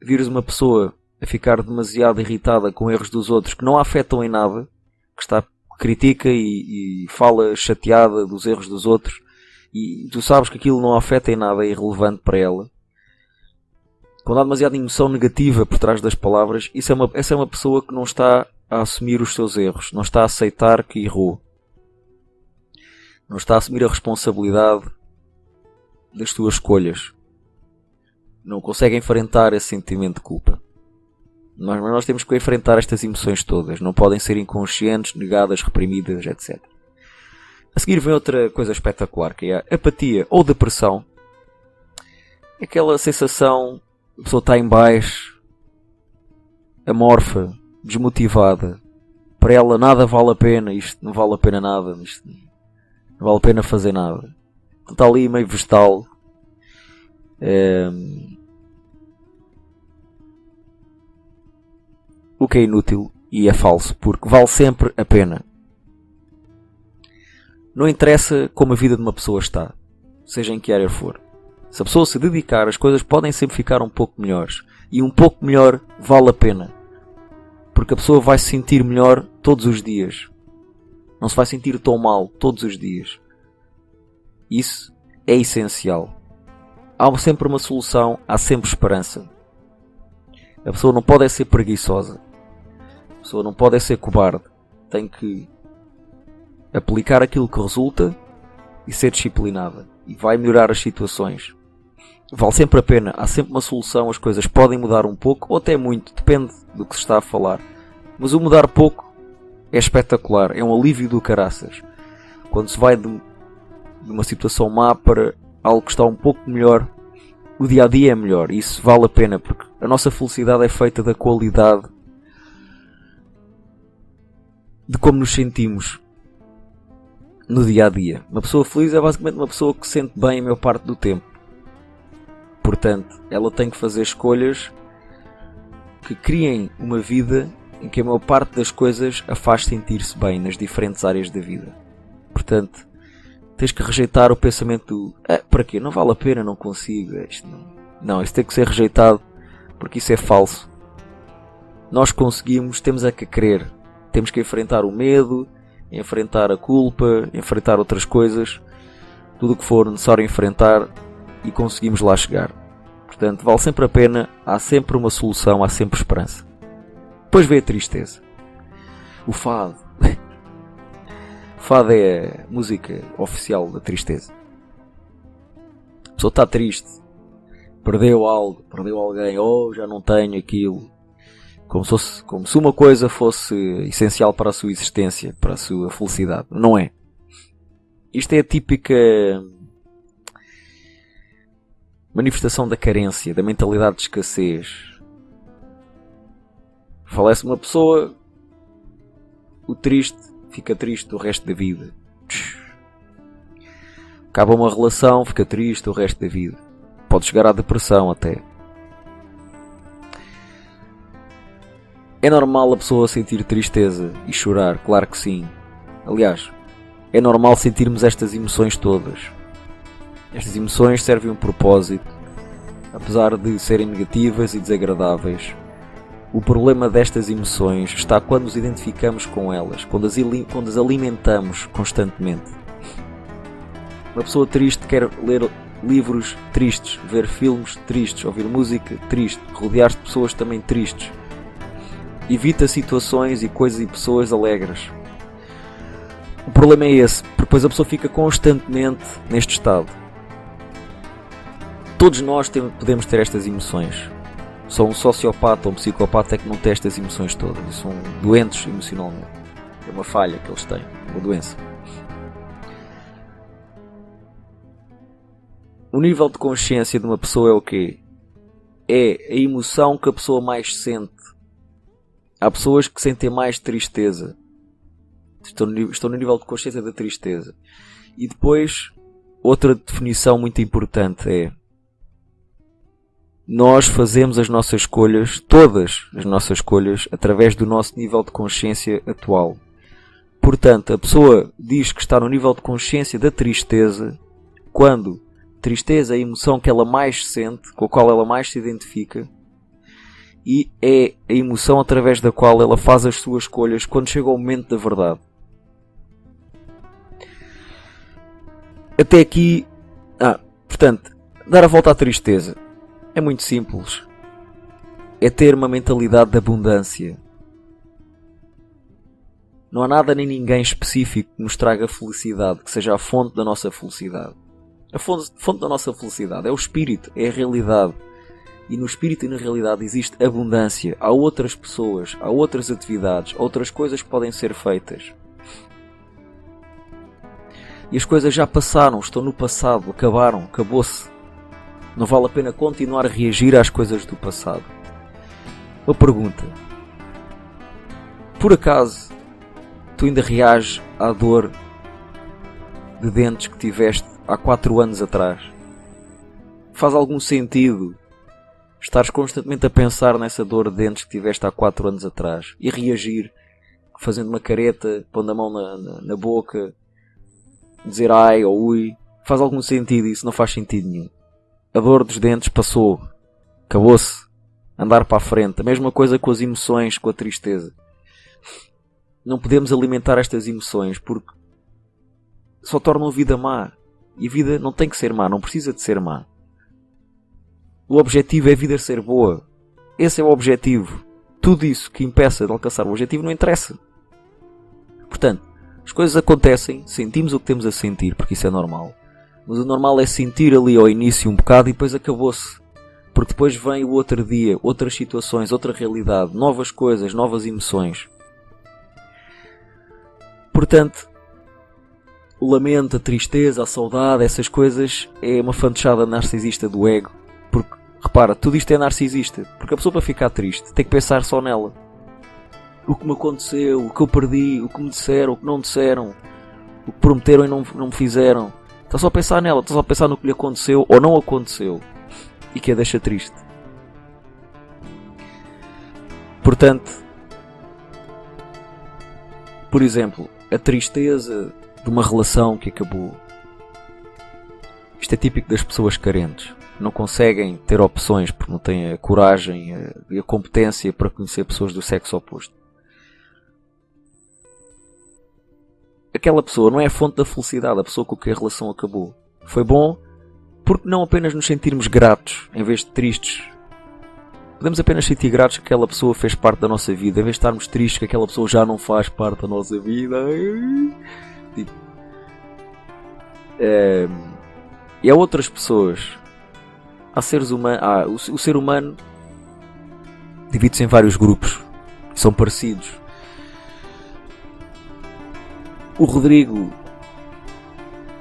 vires uma pessoa a ficar demasiado irritada com erros dos outros que não a afetam em nada, que critica e fala chateada dos erros dos outros, e tu sabes que aquilo não afeta em nada, é irrelevante para ela. Quando há demasiada emoção negativa por trás das palavras, essa é uma pessoa que não está a assumir os seus erros, não está a aceitar que errou, não está a assumir a responsabilidade das suas escolhas, não consegue enfrentar esse sentimento de culpa. Nós temos que enfrentar estas emoções todas, não podem ser inconscientes, negadas, reprimidas, etc. A seguir vem outra coisa espetacular, que é a apatia ou depressão. Aquela sensação, a pessoa está em baixo, amorfa, desmotivada. Para ela nada vale a pena, isto não vale a pena nada, isto não vale a pena fazer nada. Então está ali meio vegetal. O que é inútil e é falso, porque vale sempre a pena. Não interessa como a vida de uma pessoa está, seja em que área for. Se a pessoa se dedicar, as coisas podem sempre ficar um pouco melhores. E um pouco melhor vale a pena. Porque a pessoa vai se sentir melhor todos os dias. Não se vai sentir tão mal todos os dias. Isso é essencial. Há sempre uma solução, há sempre esperança. A pessoa não pode ser preguiçosa. A pessoa não pode ser cobarde. Tem que aplicar aquilo que resulta e ser disciplinada. E vai melhorar as situações. Vale sempre a pena. Há sempre uma solução. As coisas podem mudar um pouco ou até muito. Depende do que se está a falar. Mas o mudar pouco é espetacular. É um alívio do caraças. Quando se vai de uma situação má para algo que está um pouco melhor, o dia a dia é melhor. E isso vale a pena, porque a nossa felicidade é feita da qualidade de como nos sentimos no dia a dia. Uma pessoa feliz é basicamente uma pessoa que se sente bem a maior parte do tempo. Portanto, ela tem que fazer escolhas que criem uma vida em que a maior parte das coisas a faz sentir-se bem nas diferentes áreas da vida. Portanto, tens que rejeitar o pensamento do para quê? Não vale a pena, não consigo. Isto não, isso tem que ser rejeitado porque isso é falso. Nós conseguimos, temos a que querer. Temos que enfrentar o medo, enfrentar a culpa, enfrentar outras coisas, tudo o que for necessário enfrentar e conseguimos lá chegar. Portanto, vale sempre a pena, há sempre uma solução, há sempre esperança. Depois vem a tristeza. O fado. O fado é a música oficial da tristeza. A pessoa está triste. perdeu algo, perdeu alguém, ou já não tenho aquilo. Como se uma coisa fosse essencial para a sua existência, para a sua felicidade. Não é. Isto é a típica manifestação da carência, da mentalidade de escassez. Falece uma pessoa, o triste fica triste o resto da vida. Acaba uma relação, fica triste o resto da vida. Pode chegar à depressão até. É normal a pessoa sentir tristeza e chorar, claro que sim. Aliás, é normal sentirmos estas emoções todas. Estas emoções servem um propósito, apesar de serem negativas e desagradáveis. O problema destas emoções está quando nos identificamos com elas, quando as alimentamos constantemente. Uma pessoa triste quer ler livros tristes, ver filmes tristes, ouvir música triste, rodear-se de pessoas também tristes. Evita situações e coisas e pessoas alegres. O problema é esse, porque depois a pessoa fica constantemente neste estado. Todos nós podemos ter estas emoções. Só um sociopata ou um psicopata é que não tem estas emoções todas. E são doentes emocionalmente. É uma falha que eles têm, uma doença. O nível de consciência de uma pessoa é o quê? É a emoção que a pessoa mais sente. Há pessoas que sentem mais tristeza. Estão no nível de consciência da tristeza. E depois, outra definição muito importante é: nós fazemos as nossas escolhas, todas as nossas escolhas, através do nosso nível de consciência atual. Portanto, a pessoa diz que está no nível de consciência da tristeza quando tristeza é a emoção que ela mais sente, com a qual ela mais se identifica, e é a emoção através da qual ela faz as suas escolhas quando chega o momento da verdade. Até aqui, portanto, dar a volta à tristeza é muito simples. É ter uma mentalidade de abundância. Não há nada nem ninguém específico que nos traga felicidade, que seja a fonte da nossa felicidade. A fonte da nossa felicidade é o espírito, é a realidade. E no espírito e na realidade existe abundância. Há outras pessoas, há outras atividades, outras coisas que podem ser feitas. E as coisas já passaram, estão no passado, acabaram, acabou-se. Não vale a pena continuar a reagir às coisas do passado. Uma pergunta. Por acaso, tu ainda reages à dor de dentes que tiveste há 4 anos atrás? Faz algum sentido estares constantemente a pensar nessa dor de dentes que tiveste há 4 anos atrás e reagir fazendo uma careta, pondo a mão na boca, dizer ai ou ui? Faz algum sentido? Isso não faz sentido nenhum. A dor dos dentes passou, acabou-se. Andar para a frente. A mesma coisa com as emoções, com a tristeza. Não podemos alimentar estas emoções porque só tornam a vida má. E a vida não tem que ser má, não precisa de ser má. O objetivo é a vida ser boa. Esse é o objetivo. Tudo isso que impeça de alcançar o objetivo não interessa. Portanto, as coisas acontecem, sentimos o que temos a sentir, porque isso é normal. Mas o normal é sentir ali ao início um bocado e depois acabou-se. Porque depois vem o outro dia, outras situações, outra realidade, novas coisas, novas emoções. Portanto, o lamento, a tristeza, a saudade, essas coisas é uma fantochada narcisista do ego. Porque, repara, tudo isto é narcisista. Porque a pessoa, para ficar triste, tem que pensar só nela. O que me aconteceu, o que eu perdi, o que me disseram, o que não disseram, o que prometeram e não me fizeram. Está só a pensar nela, está só a pensar no que lhe aconteceu ou não aconteceu. E que a deixa triste. Portanto, por exemplo, a tristeza de uma relação que acabou. Isto é típico das pessoas carentes. Não conseguem ter opções porque não têm a coragem e a competência para conhecer pessoas do sexo oposto. Aquela pessoa não é a fonte da felicidade, a pessoa com que a relação acabou. Foi bom porque não apenas nos sentirmos gratos em vez de tristes. Podemos apenas sentir gratos que aquela pessoa fez parte da nossa vida, em vez de estarmos tristes que aquela pessoa já não faz parte da nossa vida. Tipo, e há outras pessoas há seres humanos. O ser humano divide-se em vários grupos. São parecidos. O Rodrigo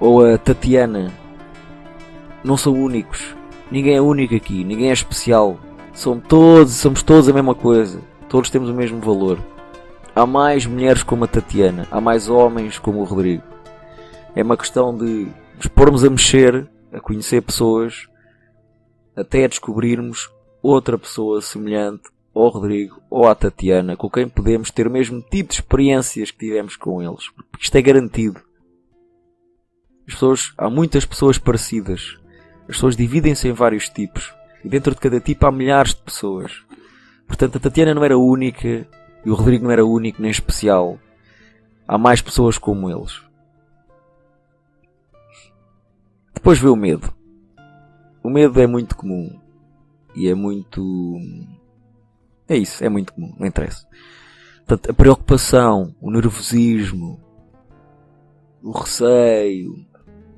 ou a Tatiana não são únicos. Ninguém é único aqui. Ninguém é especial. Somos todos a mesma coisa. Todos temos o mesmo valor. Há mais mulheres como a Tatiana. Há mais homens como o Rodrigo. É uma questão de nos pormos a mexer, a conhecer pessoas, até descobrirmos outra pessoa semelhante ao Rodrigo ou à Tatiana, com quem podemos ter o mesmo tipo de experiências que tivemos com eles. Porque isto é garantido. Há muitas pessoas parecidas. As pessoas dividem-se em vários tipos. E dentro de cada tipo há milhares de pessoas. Portanto, a Tatiana não era única e o Rodrigo não era único nem especial. Há mais pessoas como eles. Depois vê o medo. O medo é muito comum. E é muito... É isso, é muito comum, não interessa. Portanto, a preocupação, o nervosismo, o receio,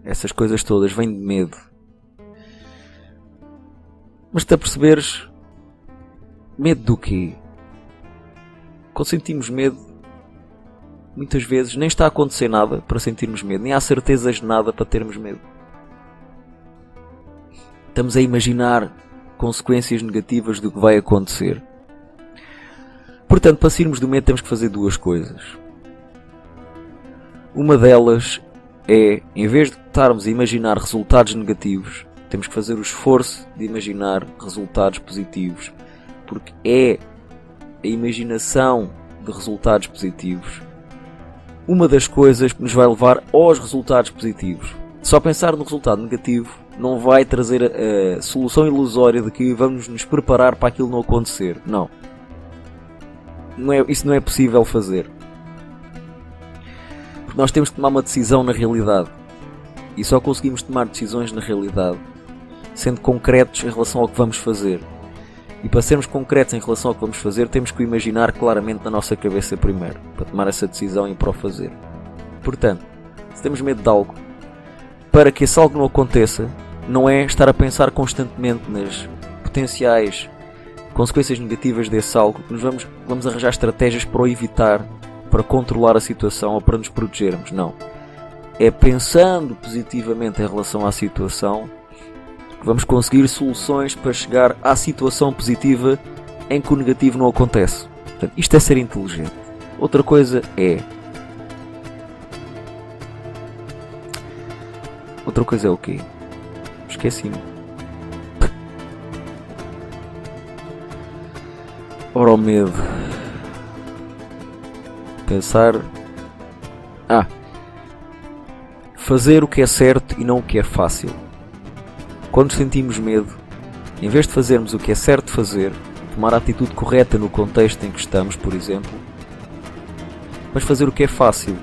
essas coisas todas vêm de medo. Mas tu a perceberes, medo do quê? Quando sentimos medo, muitas vezes nem está a acontecer nada para sentirmos medo, nem há certezas de nada para termos medo. Estamos a imaginar consequências negativas do que vai acontecer. Portanto, para sairmos do medo temos que fazer duas coisas. Uma delas é, em vez de estarmos a imaginar resultados negativos, temos que fazer o esforço de imaginar resultados positivos. Porque é a imaginação de resultados positivos uma das coisas que nos vai levar aos resultados positivos. Só pensar no resultado negativo não vai trazer a solução ilusória de que vamos nos preparar para aquilo não acontecer. Não. Isso não é possível fazer. Porque nós temos que tomar uma decisão na realidade. E só conseguimos tomar decisões na realidade sendo concretos em relação ao que vamos fazer. E para sermos concretos em relação ao que vamos fazer, temos que o imaginar claramente na nossa cabeça primeiro, para tomar essa decisão e para o fazer. Portanto, se temos medo de algo, para que esse algo não aconteça, não é estar a pensar constantemente nas potenciais consequências negativas desse algo, que vamos arranjar estratégias para o evitar, para controlar a situação ou para nos protegermos. Não. É pensando positivamente em relação à situação que vamos conseguir soluções para chegar à situação positiva em que o negativo não acontece. Portanto, isto é ser inteligente. Outra coisa é... Outra coisa é o quê? Esqueci-me. Ora, o medo. Pensar... Fazer o que é certo e não o que é fácil. Quando sentimos medo, em vez de fazermos o que é certo fazer, tomar a atitude correta no contexto em que estamos, por exemplo, mas fazer o que é fácil,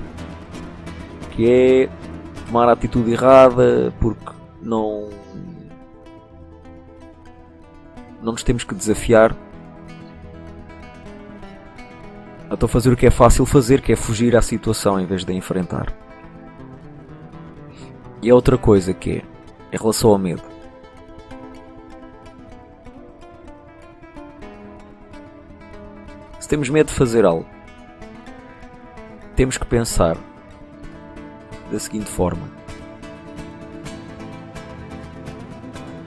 que é tomar a atitude errada porque não nos temos que desafiar. Então fazer o que é fácil fazer, que é fugir à situação em vez de a enfrentar. E a outra coisa que é, em relação ao medo, se temos medo de fazer algo, temos que pensar da seguinte forma: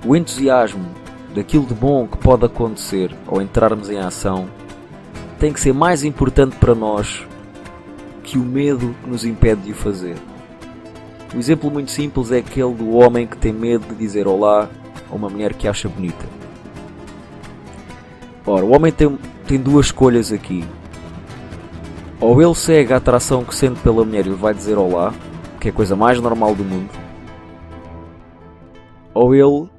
o entusiasmo daquilo de bom que pode acontecer ao entrarmos em ação tem que ser mais importante para nós que o medo que nos impede de o fazer. Um exemplo muito simples é aquele do homem que tem medo de dizer olá a uma mulher que acha bonita. Ora, o homem tem duas escolhas aqui. Ou ele segue a atração que sente pela mulher e vai dizer olá, que é a coisa mais normal do mundo. Ou ele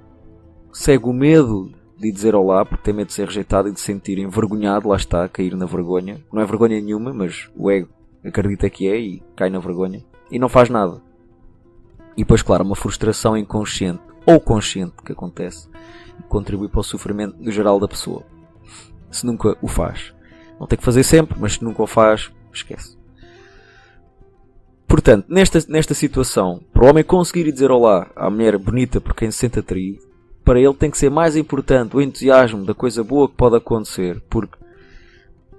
segue o medo de dizer olá, porque tem medo de ser rejeitado e de se sentir envergonhado, lá está, cair na vergonha. Não é vergonha nenhuma, mas o ego acredita que é e cai na vergonha. E não faz nada. E depois, claro, uma frustração inconsciente ou consciente que acontece e contribui para o sofrimento no geral da pessoa. Se nunca o faz. Não tem que fazer sempre, mas se nunca o faz, esquece. Portanto, nesta situação, para o homem conseguir dizer olá à mulher bonita por quem se sente atraído, para ele tem que ser mais importante o entusiasmo da coisa boa que pode acontecer, porque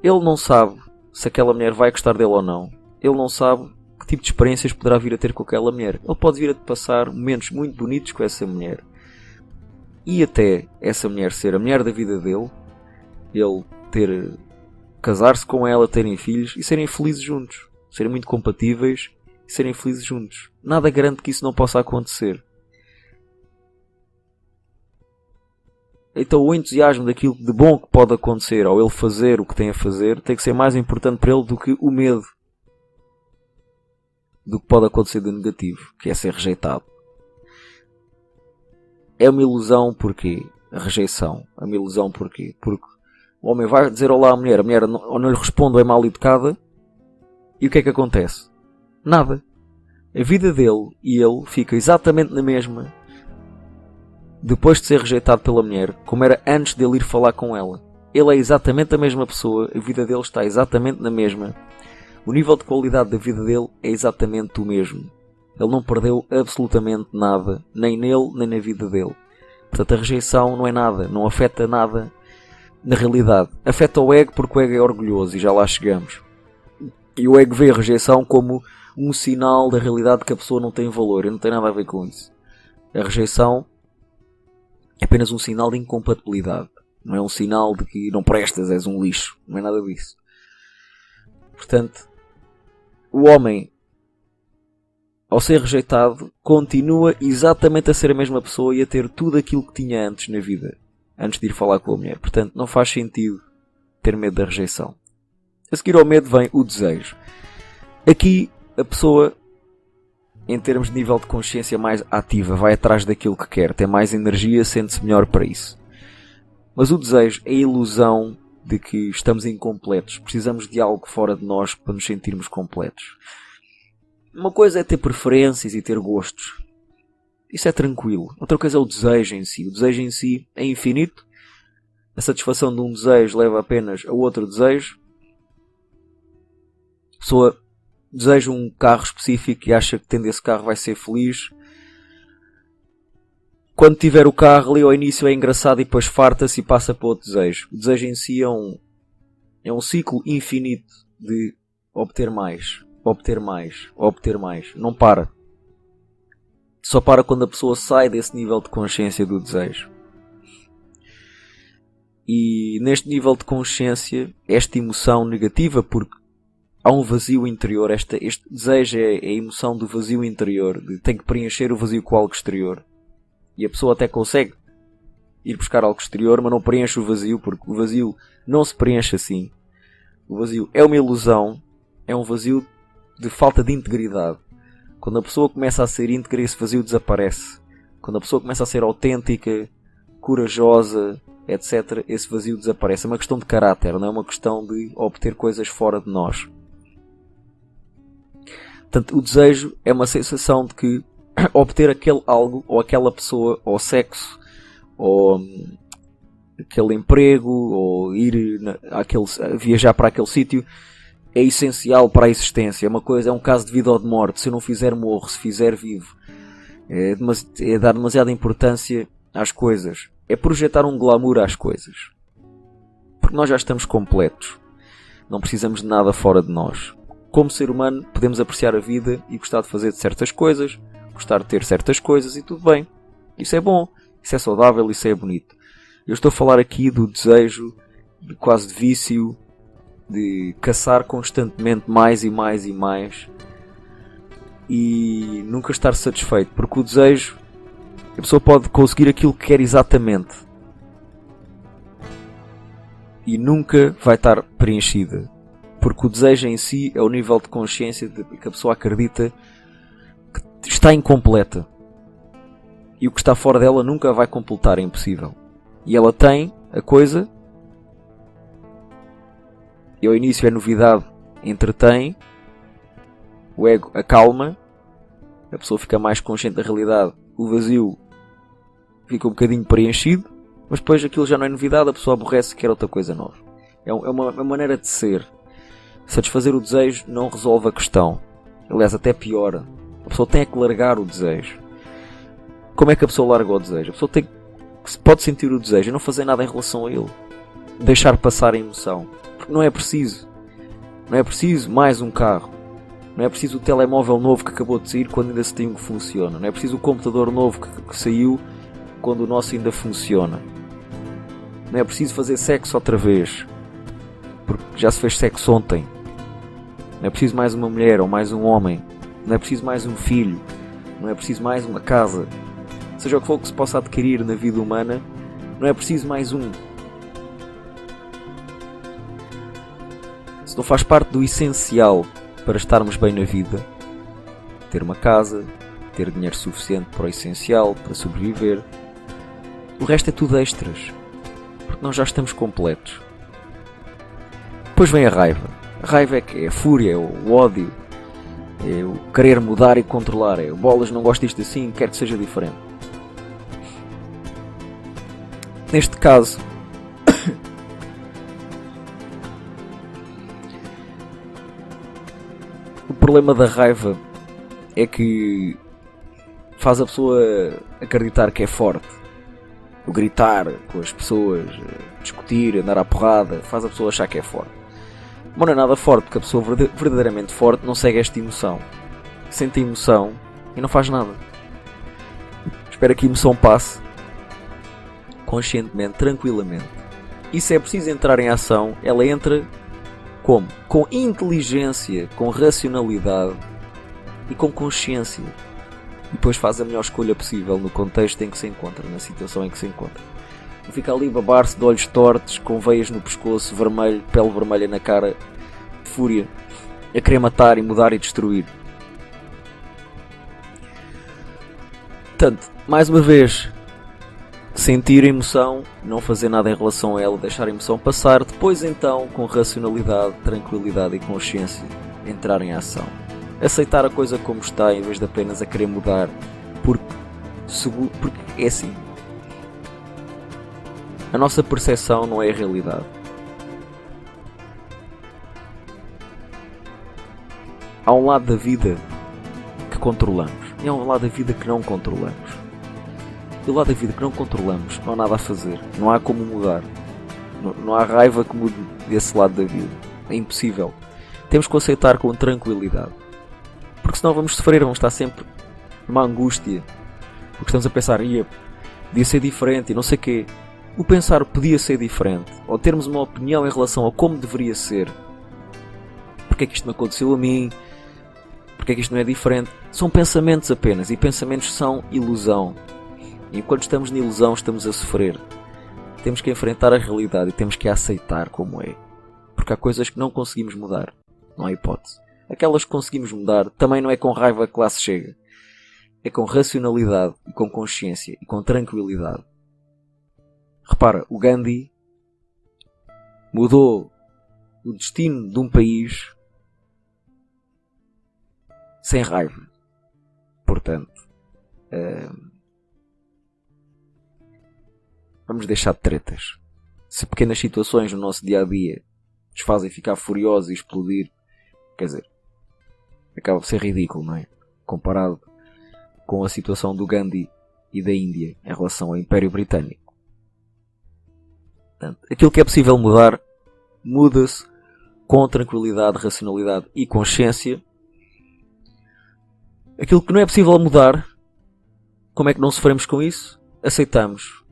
ele não sabe se aquela mulher vai gostar dele ou não. Ele não sabe que tipo de experiências poderá vir a ter com aquela mulher. Ele pode vir a passar momentos muito bonitos com essa mulher. E até essa mulher ser a mulher da vida dele, ele casar-se com ela, terem filhos e serem felizes juntos. Serem muito compatíveis e serem felizes juntos. Nada garante que isso não possa acontecer. Então o entusiasmo daquilo de bom que pode acontecer ao ele fazer o que tem a fazer tem que ser mais importante para ele do que o medo do que pode acontecer de negativo, que é ser rejeitado. É uma ilusão porquê? A rejeição. É uma ilusão porquê? Porque o homem vai dizer olá à mulher, a mulher ou não lhe responde ou é mal educada, e o que é que acontece? Nada. A vida dele e ele fica exatamente na mesma depois de ser rejeitado pela mulher, como era antes dele ir falar com ela. Ele é exatamente a mesma pessoa, a vida dele está exatamente na mesma. O nível de qualidade da vida dele é exatamente o mesmo. Ele não perdeu absolutamente nada, nem nele, nem na vida dele. Portanto, a rejeição não é nada, não afeta nada na realidade. Afeta o ego porque o ego é orgulhoso e já lá chegamos. E o ego vê a rejeição como um sinal da realidade que a pessoa não tem valor e não tem nada a ver com isso. A rejeição é apenas um sinal de incompatibilidade. Não é um sinal de que não prestas, és um lixo. Não é nada disso. Portanto, o homem, ao ser rejeitado, continua exatamente a ser a mesma pessoa e a ter tudo aquilo que tinha antes na vida. Antes de ir falar com a mulher. Portanto, não faz sentido ter medo da rejeição. A seguir ao medo vem o desejo. Aqui, a pessoa, em termos de nível de consciência mais ativa, vai atrás daquilo que quer, tem mais energia, sente-se melhor para isso. Mas o desejo é a ilusão de que estamos incompletos. Precisamos de algo fora de nós para nos sentirmos completos. Uma coisa é ter preferências e ter gostos. Isso é tranquilo. Outra coisa é o desejo em si. O desejo em si é infinito. A satisfação de um desejo leva apenas a outro desejo. A pessoa deseja um carro específico e acha que tendo esse carro vai ser feliz. Quando tiver o carro ali ao início é engraçado e depois farta-se e passa para outro desejo. O desejo em si é um ciclo infinito de obter mais, obter mais, obter mais. Não para. Só para quando a pessoa sai desse nível de consciência do desejo. E neste nível de consciência, esta emoção negativa, porque há um vazio interior, este desejo é a emoção do vazio interior, de tem que preencher o vazio com algo exterior. E a pessoa até consegue ir buscar algo exterior, mas não preenche o vazio, porque o vazio não se preenche assim. O vazio é uma ilusão, é um vazio de falta de integridade. Quando a pessoa começa a ser íntegra, esse vazio desaparece. Quando a pessoa começa a ser autêntica, corajosa, etc., esse vazio desaparece. É uma questão de caráter, não é uma questão de obter coisas fora de nós. Portanto, o desejo é uma sensação de que obter aquele algo, ou aquela pessoa, ou sexo, ou aquele emprego, ou ir viajar para aquele sítio, é essencial para a existência. É um caso de vida ou de morte. Se eu não fizer, morro. Se fizer, vivo. É dar demasiada importância às coisas. É projetar um glamour às coisas. Porque nós já estamos completos. Não precisamos de nada fora de nós. Como ser humano, podemos apreciar a vida e gostar de fazer certas coisas, gostar de ter certas coisas e tudo bem. Isso é bom. Isso é saudável. Isso é bonito. Eu estou a falar aqui do desejo, quase de vício, de caçar constantemente mais e mais e mais e nunca estar satisfeito, porque o desejo, a pessoa pode conseguir aquilo que quer exatamente e nunca vai estar preenchida, porque o desejo em si é o nível de consciência de que a pessoa acredita que está incompleta e o que está fora dela nunca vai completar, é impossível, e ela tem a coisa. E ao início é novidade, entretém, o ego acalma, a pessoa fica mais consciente da realidade, o vazio fica um bocadinho preenchido, mas depois aquilo já não é novidade, a pessoa aborrece e quer outra coisa nova. É uma maneira de ser. Satisfazer o desejo não resolve a questão. Aliás, até piora. A pessoa tem que largar o desejo. Como é que a pessoa larga o desejo? A pessoa tem que se pode sentir o desejo e não fazer nada em relação a ele. Deixar passar a emoção. Porque não é preciso. Não é preciso mais um carro. Não é preciso o telemóvel novo que acabou de sair quando ainda se tem um que funciona. Não é preciso o computador novo que saiu quando o nosso ainda funciona. Não é preciso fazer sexo outra vez, porque já se fez sexo ontem. Não é preciso mais uma mulher ou mais um homem. Não é preciso mais um filho. Não é preciso mais uma casa. Seja o que for que se possa adquirir na vida humana, não é preciso mais um. Se não faz parte do essencial para estarmos bem na vida, ter uma casa, ter dinheiro suficiente para o essencial, para sobreviver, o resto é tudo extras, porque nós já estamos completos. Depois vem a raiva. A raiva é a fúria, é o ódio, é o querer mudar e controlar, é o bolas, não gosto disto assim, quero que seja diferente. Neste caso, o problema da raiva é que faz a pessoa acreditar que é forte. O gritar com as pessoas, discutir, andar à porrada, faz a pessoa achar que é forte. Mas não é nada forte, porque a pessoa verdadeiramente forte não segue esta emoção. Sente a emoção e não faz nada. Espera que a emoção passe conscientemente, tranquilamente. E se é preciso entrar em ação, ela entra como? Com inteligência, com racionalidade e com consciência. E depois faz a melhor escolha possível no contexto em que se encontra, na situação em que se encontra. Não fica ali a babar-se de olhos tortos, com veias no pescoço, vermelho, pele vermelha na cara, de fúria, a querer matar e mudar e destruir. Portanto, mais uma vez, sentir a emoção, não fazer nada em relação a ela, deixar a emoção passar, depois então, com racionalidade, tranquilidade e consciência, entrar em ação. Aceitar a coisa como está, em vez de apenas a querer mudar, porque é assim. A nossa percepção não é a realidade. Há um lado da vida que controlamos e há um lado da vida que não controlamos. E o lado da vida que não controlamos, não há nada a fazer, não há como mudar. Não há raiva que mude desse lado da vida. É impossível. Temos que aceitar com tranquilidade. Porque senão vamos sofrer, vamos estar sempre numa angústia. Porque estamos a pensar, podia ser diferente e não sei o quê. O pensar podia ser diferente, ou termos uma opinião em relação a como deveria ser. Porque é que isto me aconteceu a mim? Porque é que isto não é diferente? São pensamentos apenas, e pensamentos são ilusão. E enquanto estamos na ilusão, estamos a sofrer. Temos que enfrentar a realidade e temos que a aceitar como é. Porque há coisas que não conseguimos mudar. Não há hipótese. Aquelas que conseguimos mudar também não é com raiva que lá se chega. É com racionalidade, e com consciência e com tranquilidade. Repara, o Gandhi mudou o destino de um país sem raiva. Portanto, vamos deixar de tretas. Se pequenas situações no nosso dia-a-dia nos fazem ficar furiosos e explodir, quer dizer, acaba por ser ridículo, não é? Comparado com a situação do Gandhi e da Índia em relação ao Império Britânico. Portanto, aquilo que é possível mudar, muda-se com tranquilidade, racionalidade e consciência. Aquilo que não é possível mudar, como é que não sofremos com isso? Aceitamos.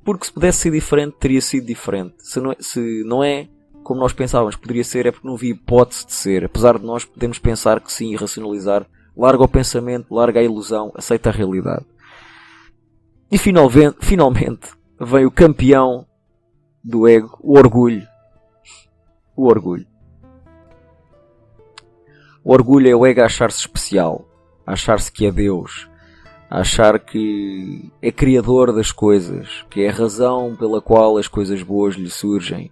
Porque se pudesse ser diferente, teria sido diferente. Se não é como nós pensávamos que poderia ser, é porque não havia hipótese de ser. Apesar de nós podermos pensar que sim e racionalizar, larga o pensamento, larga a ilusão, aceita a realidade. E finalmente vem o campeão do ego, o orgulho. O orgulho. O orgulho é o ego a achar-se especial, a achar-se que é Deus, a achar que é criador das coisas, que é a razão pela qual as coisas boas lhe surgem.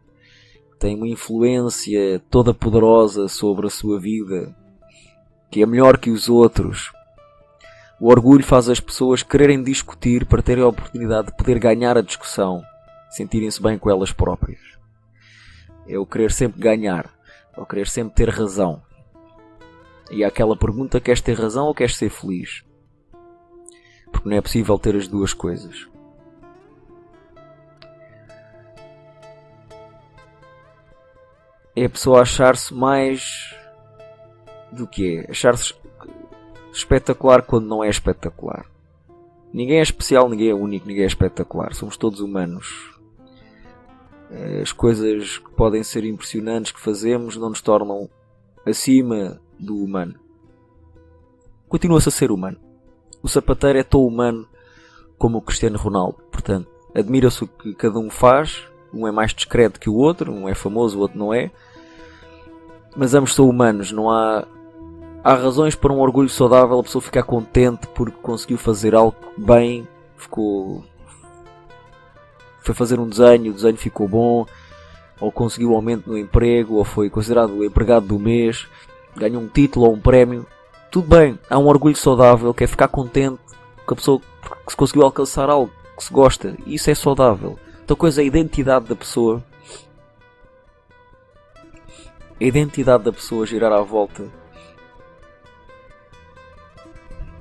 Tem uma influência toda poderosa sobre a sua vida, que é melhor que os outros. O orgulho faz as pessoas quererem discutir para terem a oportunidade de poder ganhar a discussão, sentirem-se bem com elas próprias. É o querer sempre ganhar, é o querer sempre ter razão. E há aquela pergunta, queres ter razão ou queres ser feliz? Porque não é possível ter as duas coisas. é a pessoa achar-se mais do que é. Achar-se espetacular quando não é espetacular. Ninguém é especial, ninguém é único, ninguém é espetacular. Somos todos humanos. As coisas que podem ser impressionantes que fazemos não nos tornam acima do humano. Continua-se a ser humano. O sapateiro é tão humano como o Cristiano Ronaldo. Portanto, admira-se o que cada um faz. Um é mais discreto que o outro, um é famoso, o outro não é. Mas ambos são humanos. Não há razões para um orgulho saudável. A pessoa ficar contente porque conseguiu fazer algo bem. Foi fazer um desenho, o desenho ficou bom, ou conseguiu um aumento no emprego, ou foi considerado o empregado do mês, ganhou um título ou um prémio. Tudo bem, há um orgulho saudável, que é ficar contente que a pessoa que se conseguiu alcançar algo que se gosta, e isso é saudável. Outra coisa é a identidade da pessoa. A identidade da pessoa girar à volta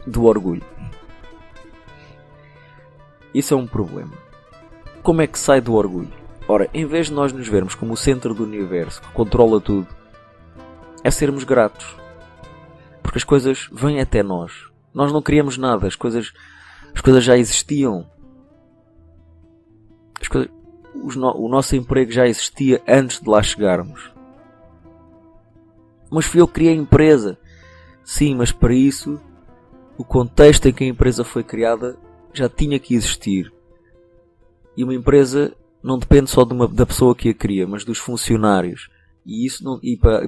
do orgulho. Isso é um problema. Como é que sai do orgulho? Ora, em vez de nós nos vermos como o centro do universo, que controla tudo, é sermos gratos. Porque as coisas vêm até nós. Nós não criamos nada, as coisas já existiam. O nosso emprego já existia antes de lá chegarmos. Mas fui eu que criei a empresa. Sim, mas para isso, o contexto em que a empresa foi criada já tinha que existir. E uma empresa não depende só da pessoa que a cria, mas dos funcionários. E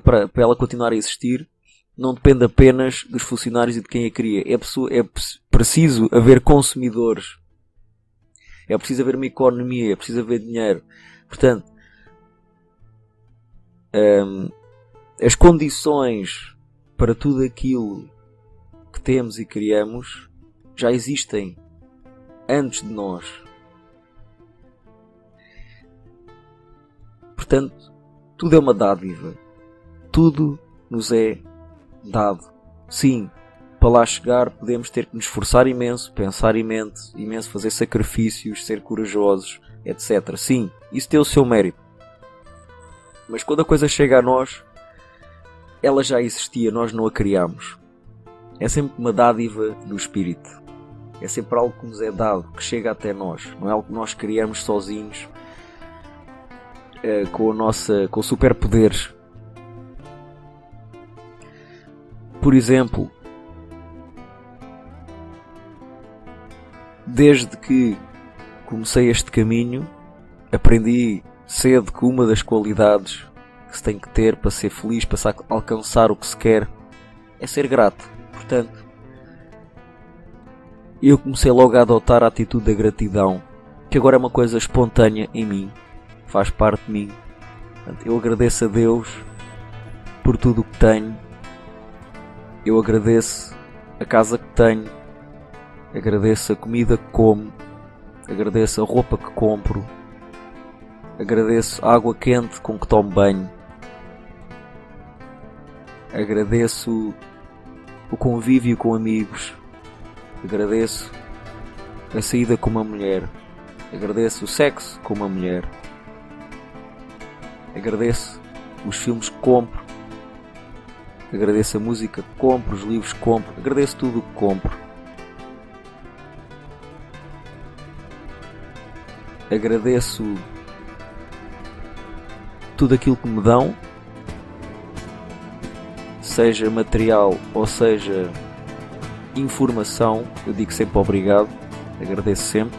para ela continuar a existir, não depende apenas dos funcionários e de quem a cria. É preciso haver consumidores. É preciso haver uma economia, é preciso haver dinheiro. Portanto, as condições para tudo aquilo que temos e criamos já existem antes de nós. Portanto, tudo é uma dádiva. Tudo nos é dado. Sim, para lá chegar podemos ter que nos esforçar imenso, pensar imenso, fazer sacrifícios, ser corajosos, etc. Sim, isso tem o seu mérito. Mas quando a coisa chega a nós, ela já existia, nós não a criamos. É sempre uma dádiva do Espírito. É sempre algo que nos é dado, que chega até nós. Não é algo que nós criamos sozinhos, com superpoderes. Por exemplo, desde que comecei este caminho, aprendi cedo que uma das qualidades que se tem que ter para ser feliz, para alcançar o que se quer, é ser grato. Portanto, eu comecei logo a adotar a atitude da gratidão, que agora é uma coisa espontânea em mim, faz parte de mim. Portanto, eu agradeço a Deus por tudo o que tenho. Eu agradeço a casa que tenho. Agradeço a comida que como. Agradeço a roupa que compro. Agradeço a água quente com que tomo banho. Agradeço o convívio com amigos. Agradeço a saída com uma mulher. Agradeço o sexo com uma mulher. Agradeço os filmes que compro. Agradeço a música que compro, os livros que compro. Agradeço tudo o que compro. Agradeço tudo aquilo que me dão, seja material ou seja informação. Eu digo sempre obrigado. Agradeço sempre.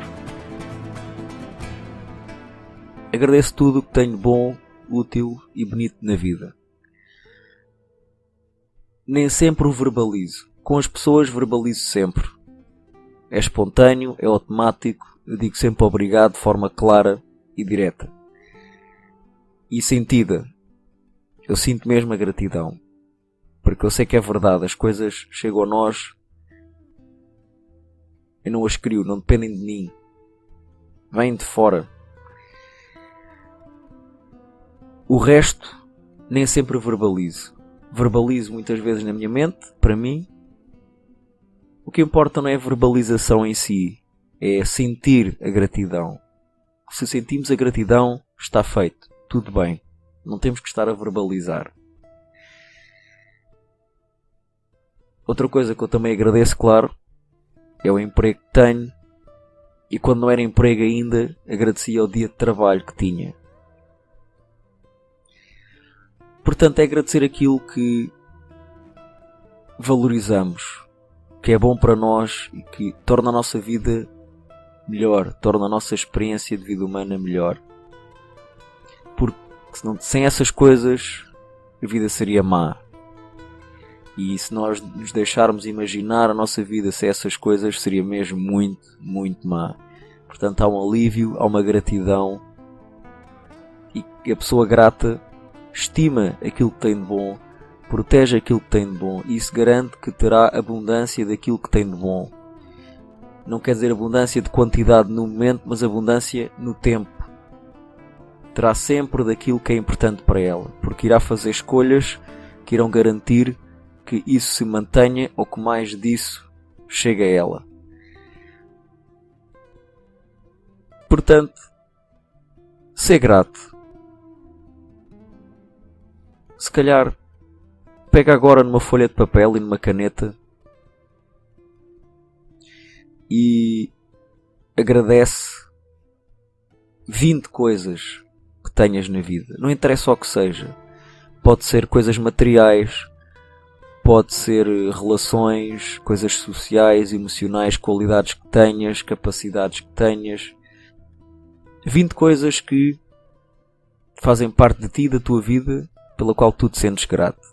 Agradeço tudo o que tenho bom, útil e bonito na vida. Nem sempre o verbalizo. Com as pessoas verbalizo sempre. É espontâneo, é automático. Eu digo sempre obrigado de forma clara e direta. E sentida. Eu sinto mesmo a gratidão. Porque eu sei que é verdade. As coisas chegam a nós. Eu não as crio, não dependem de mim. Vêm de fora. O resto nem sempre verbalizo. Verbalizo muitas vezes na minha mente, para mim. O que importa não é a verbalização em si, é sentir a gratidão. Se sentimos a gratidão, está feito, tudo bem. Não temos que estar a verbalizar. Outra coisa que eu também agradeço, claro, é o emprego que tenho. E quando não era emprego ainda, agradecia ao dia de trabalho que tinha. Portanto, é agradecer aquilo que valorizamos, que é bom para nós e que torna a nossa vida melhor, torna a nossa experiência de vida humana melhor. Porque sem essas coisas a vida seria má. E se nós nos deixarmos imaginar a nossa vida sem essas coisas, seria mesmo muito, muito má. Portanto, há um alívio, há uma gratidão, e a pessoa grata estima aquilo que tem de bom, protege aquilo que tem de bom, e isso garante que terá abundância daquilo que tem de bom. Não quer dizer abundância de quantidade no momento, mas abundância no tempo. Terá sempre daquilo que é importante para ela, porque irá fazer escolhas que irão garantir que isso se mantenha ou que mais disso chegue a ela. Portanto, ser grato. Se calhar, pega agora numa folha de papel e numa caneta e agradece 20 coisas que tenhas na vida. Não interessa o que seja. Pode ser coisas materiais, pode ser relações, coisas sociais, emocionais, qualidades que tenhas, capacidades que tenhas. 20 coisas que fazem parte de ti, da tua vida, pela qual tu te sentes grato.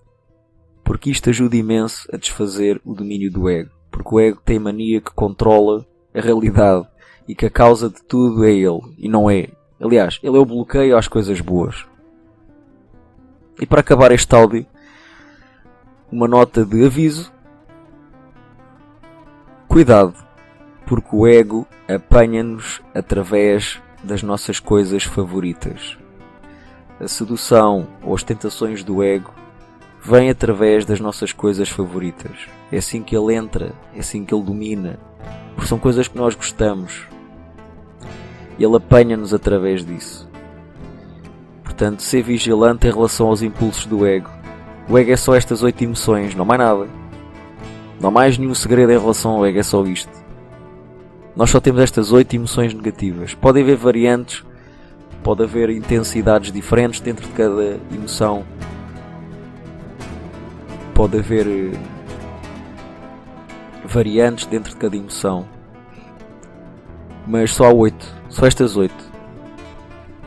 Porque isto ajuda imenso a desfazer o domínio do ego. Porque o ego tem mania que controla a realidade e que a causa de tudo é ele e não é. Aliás, ele é o bloqueio às coisas boas. E para acabar este áudio, uma nota de aviso. Cuidado, porque o ego apanha-nos através das nossas coisas favoritas. A sedução ou as tentações do ego vêm através das nossas coisas favoritas. É assim que ele entra, é assim que ele domina, porque são coisas que nós gostamos. E ele apanha-nos através disso. Portanto, ser vigilante em relação aos impulsos do ego. O ego é só estas 8 emoções, não mais nada. Não há mais nenhum segredo em relação ao ego, é só isto. Nós só temos estas 8 emoções negativas. Podem haver variantes, pode haver intensidades diferentes dentro de cada emoção. Pode haver variantes dentro de cada emoção. Mas só há 8, só estas 8.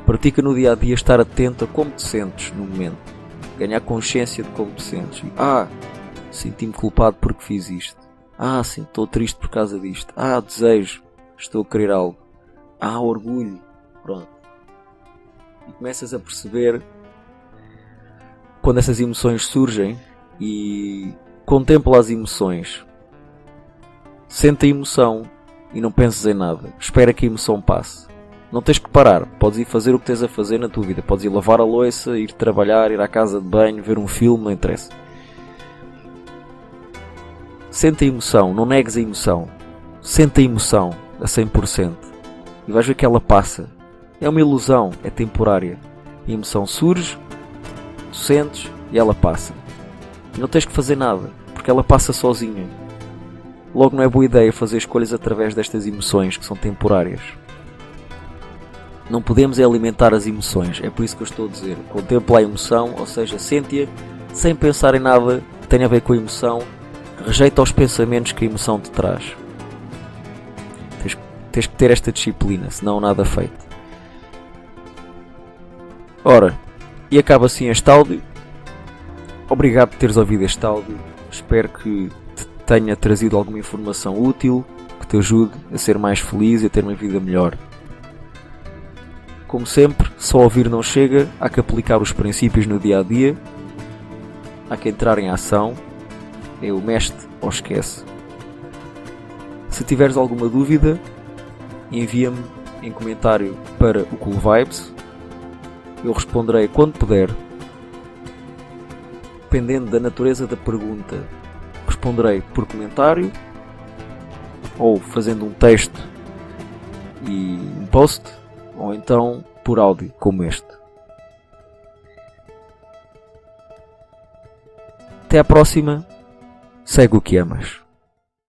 Pratica no dia a dia estar atento a como te sentes no momento. Ganhar consciência de como te sentes. Senti-me culpado porque fiz isto. Sim, estou triste por causa disto. Desejo, estou a querer algo. Orgulho. Pronto. E começas a perceber quando essas emoções surgem e contempla as emoções. Sente a emoção e não penses em nada. Espera que a emoção passe. Não tens que parar. Podes ir fazer o que tens a fazer na tua vida. Podes ir lavar a louça, ir trabalhar, ir à casa de banho, ver um filme, não interessa. Sente a emoção, não negues a emoção. Sente a emoção a 100%. E vais ver que ela passa. É uma ilusão, é temporária. A emoção surge, tu sentes e ela passa. E não tens que fazer nada, porque ela passa sozinha. Logo não é boa ideia fazer escolhas através destas emoções que são temporárias. Não podemos alimentar as emoções, é por isso que eu estou a dizer. Contempla a emoção, ou seja, sente-a sem pensar em nada que tenha a ver com a emoção. Rejeita os pensamentos que a emoção te traz. Tens que ter esta disciplina, senão nada feito. Ora, e acaba assim este áudio. Obrigado por teres ouvido este áudio. Espero que te tenha trazido alguma informação útil, que te ajude a ser mais feliz e a ter uma vida melhor. Como sempre, só ouvir não chega, há que aplicar os princípios no dia a dia, há que entrar em ação. É o mestre ou esquece. Se tiveres alguma dúvida, envia-me em comentário para o Cool Vibes. Eu responderei quando puder. Dependendo da natureza da pergunta, responderei por comentário ou fazendo um texto e um post, ou então por áudio como este. Até à próxima. Segue o que amas.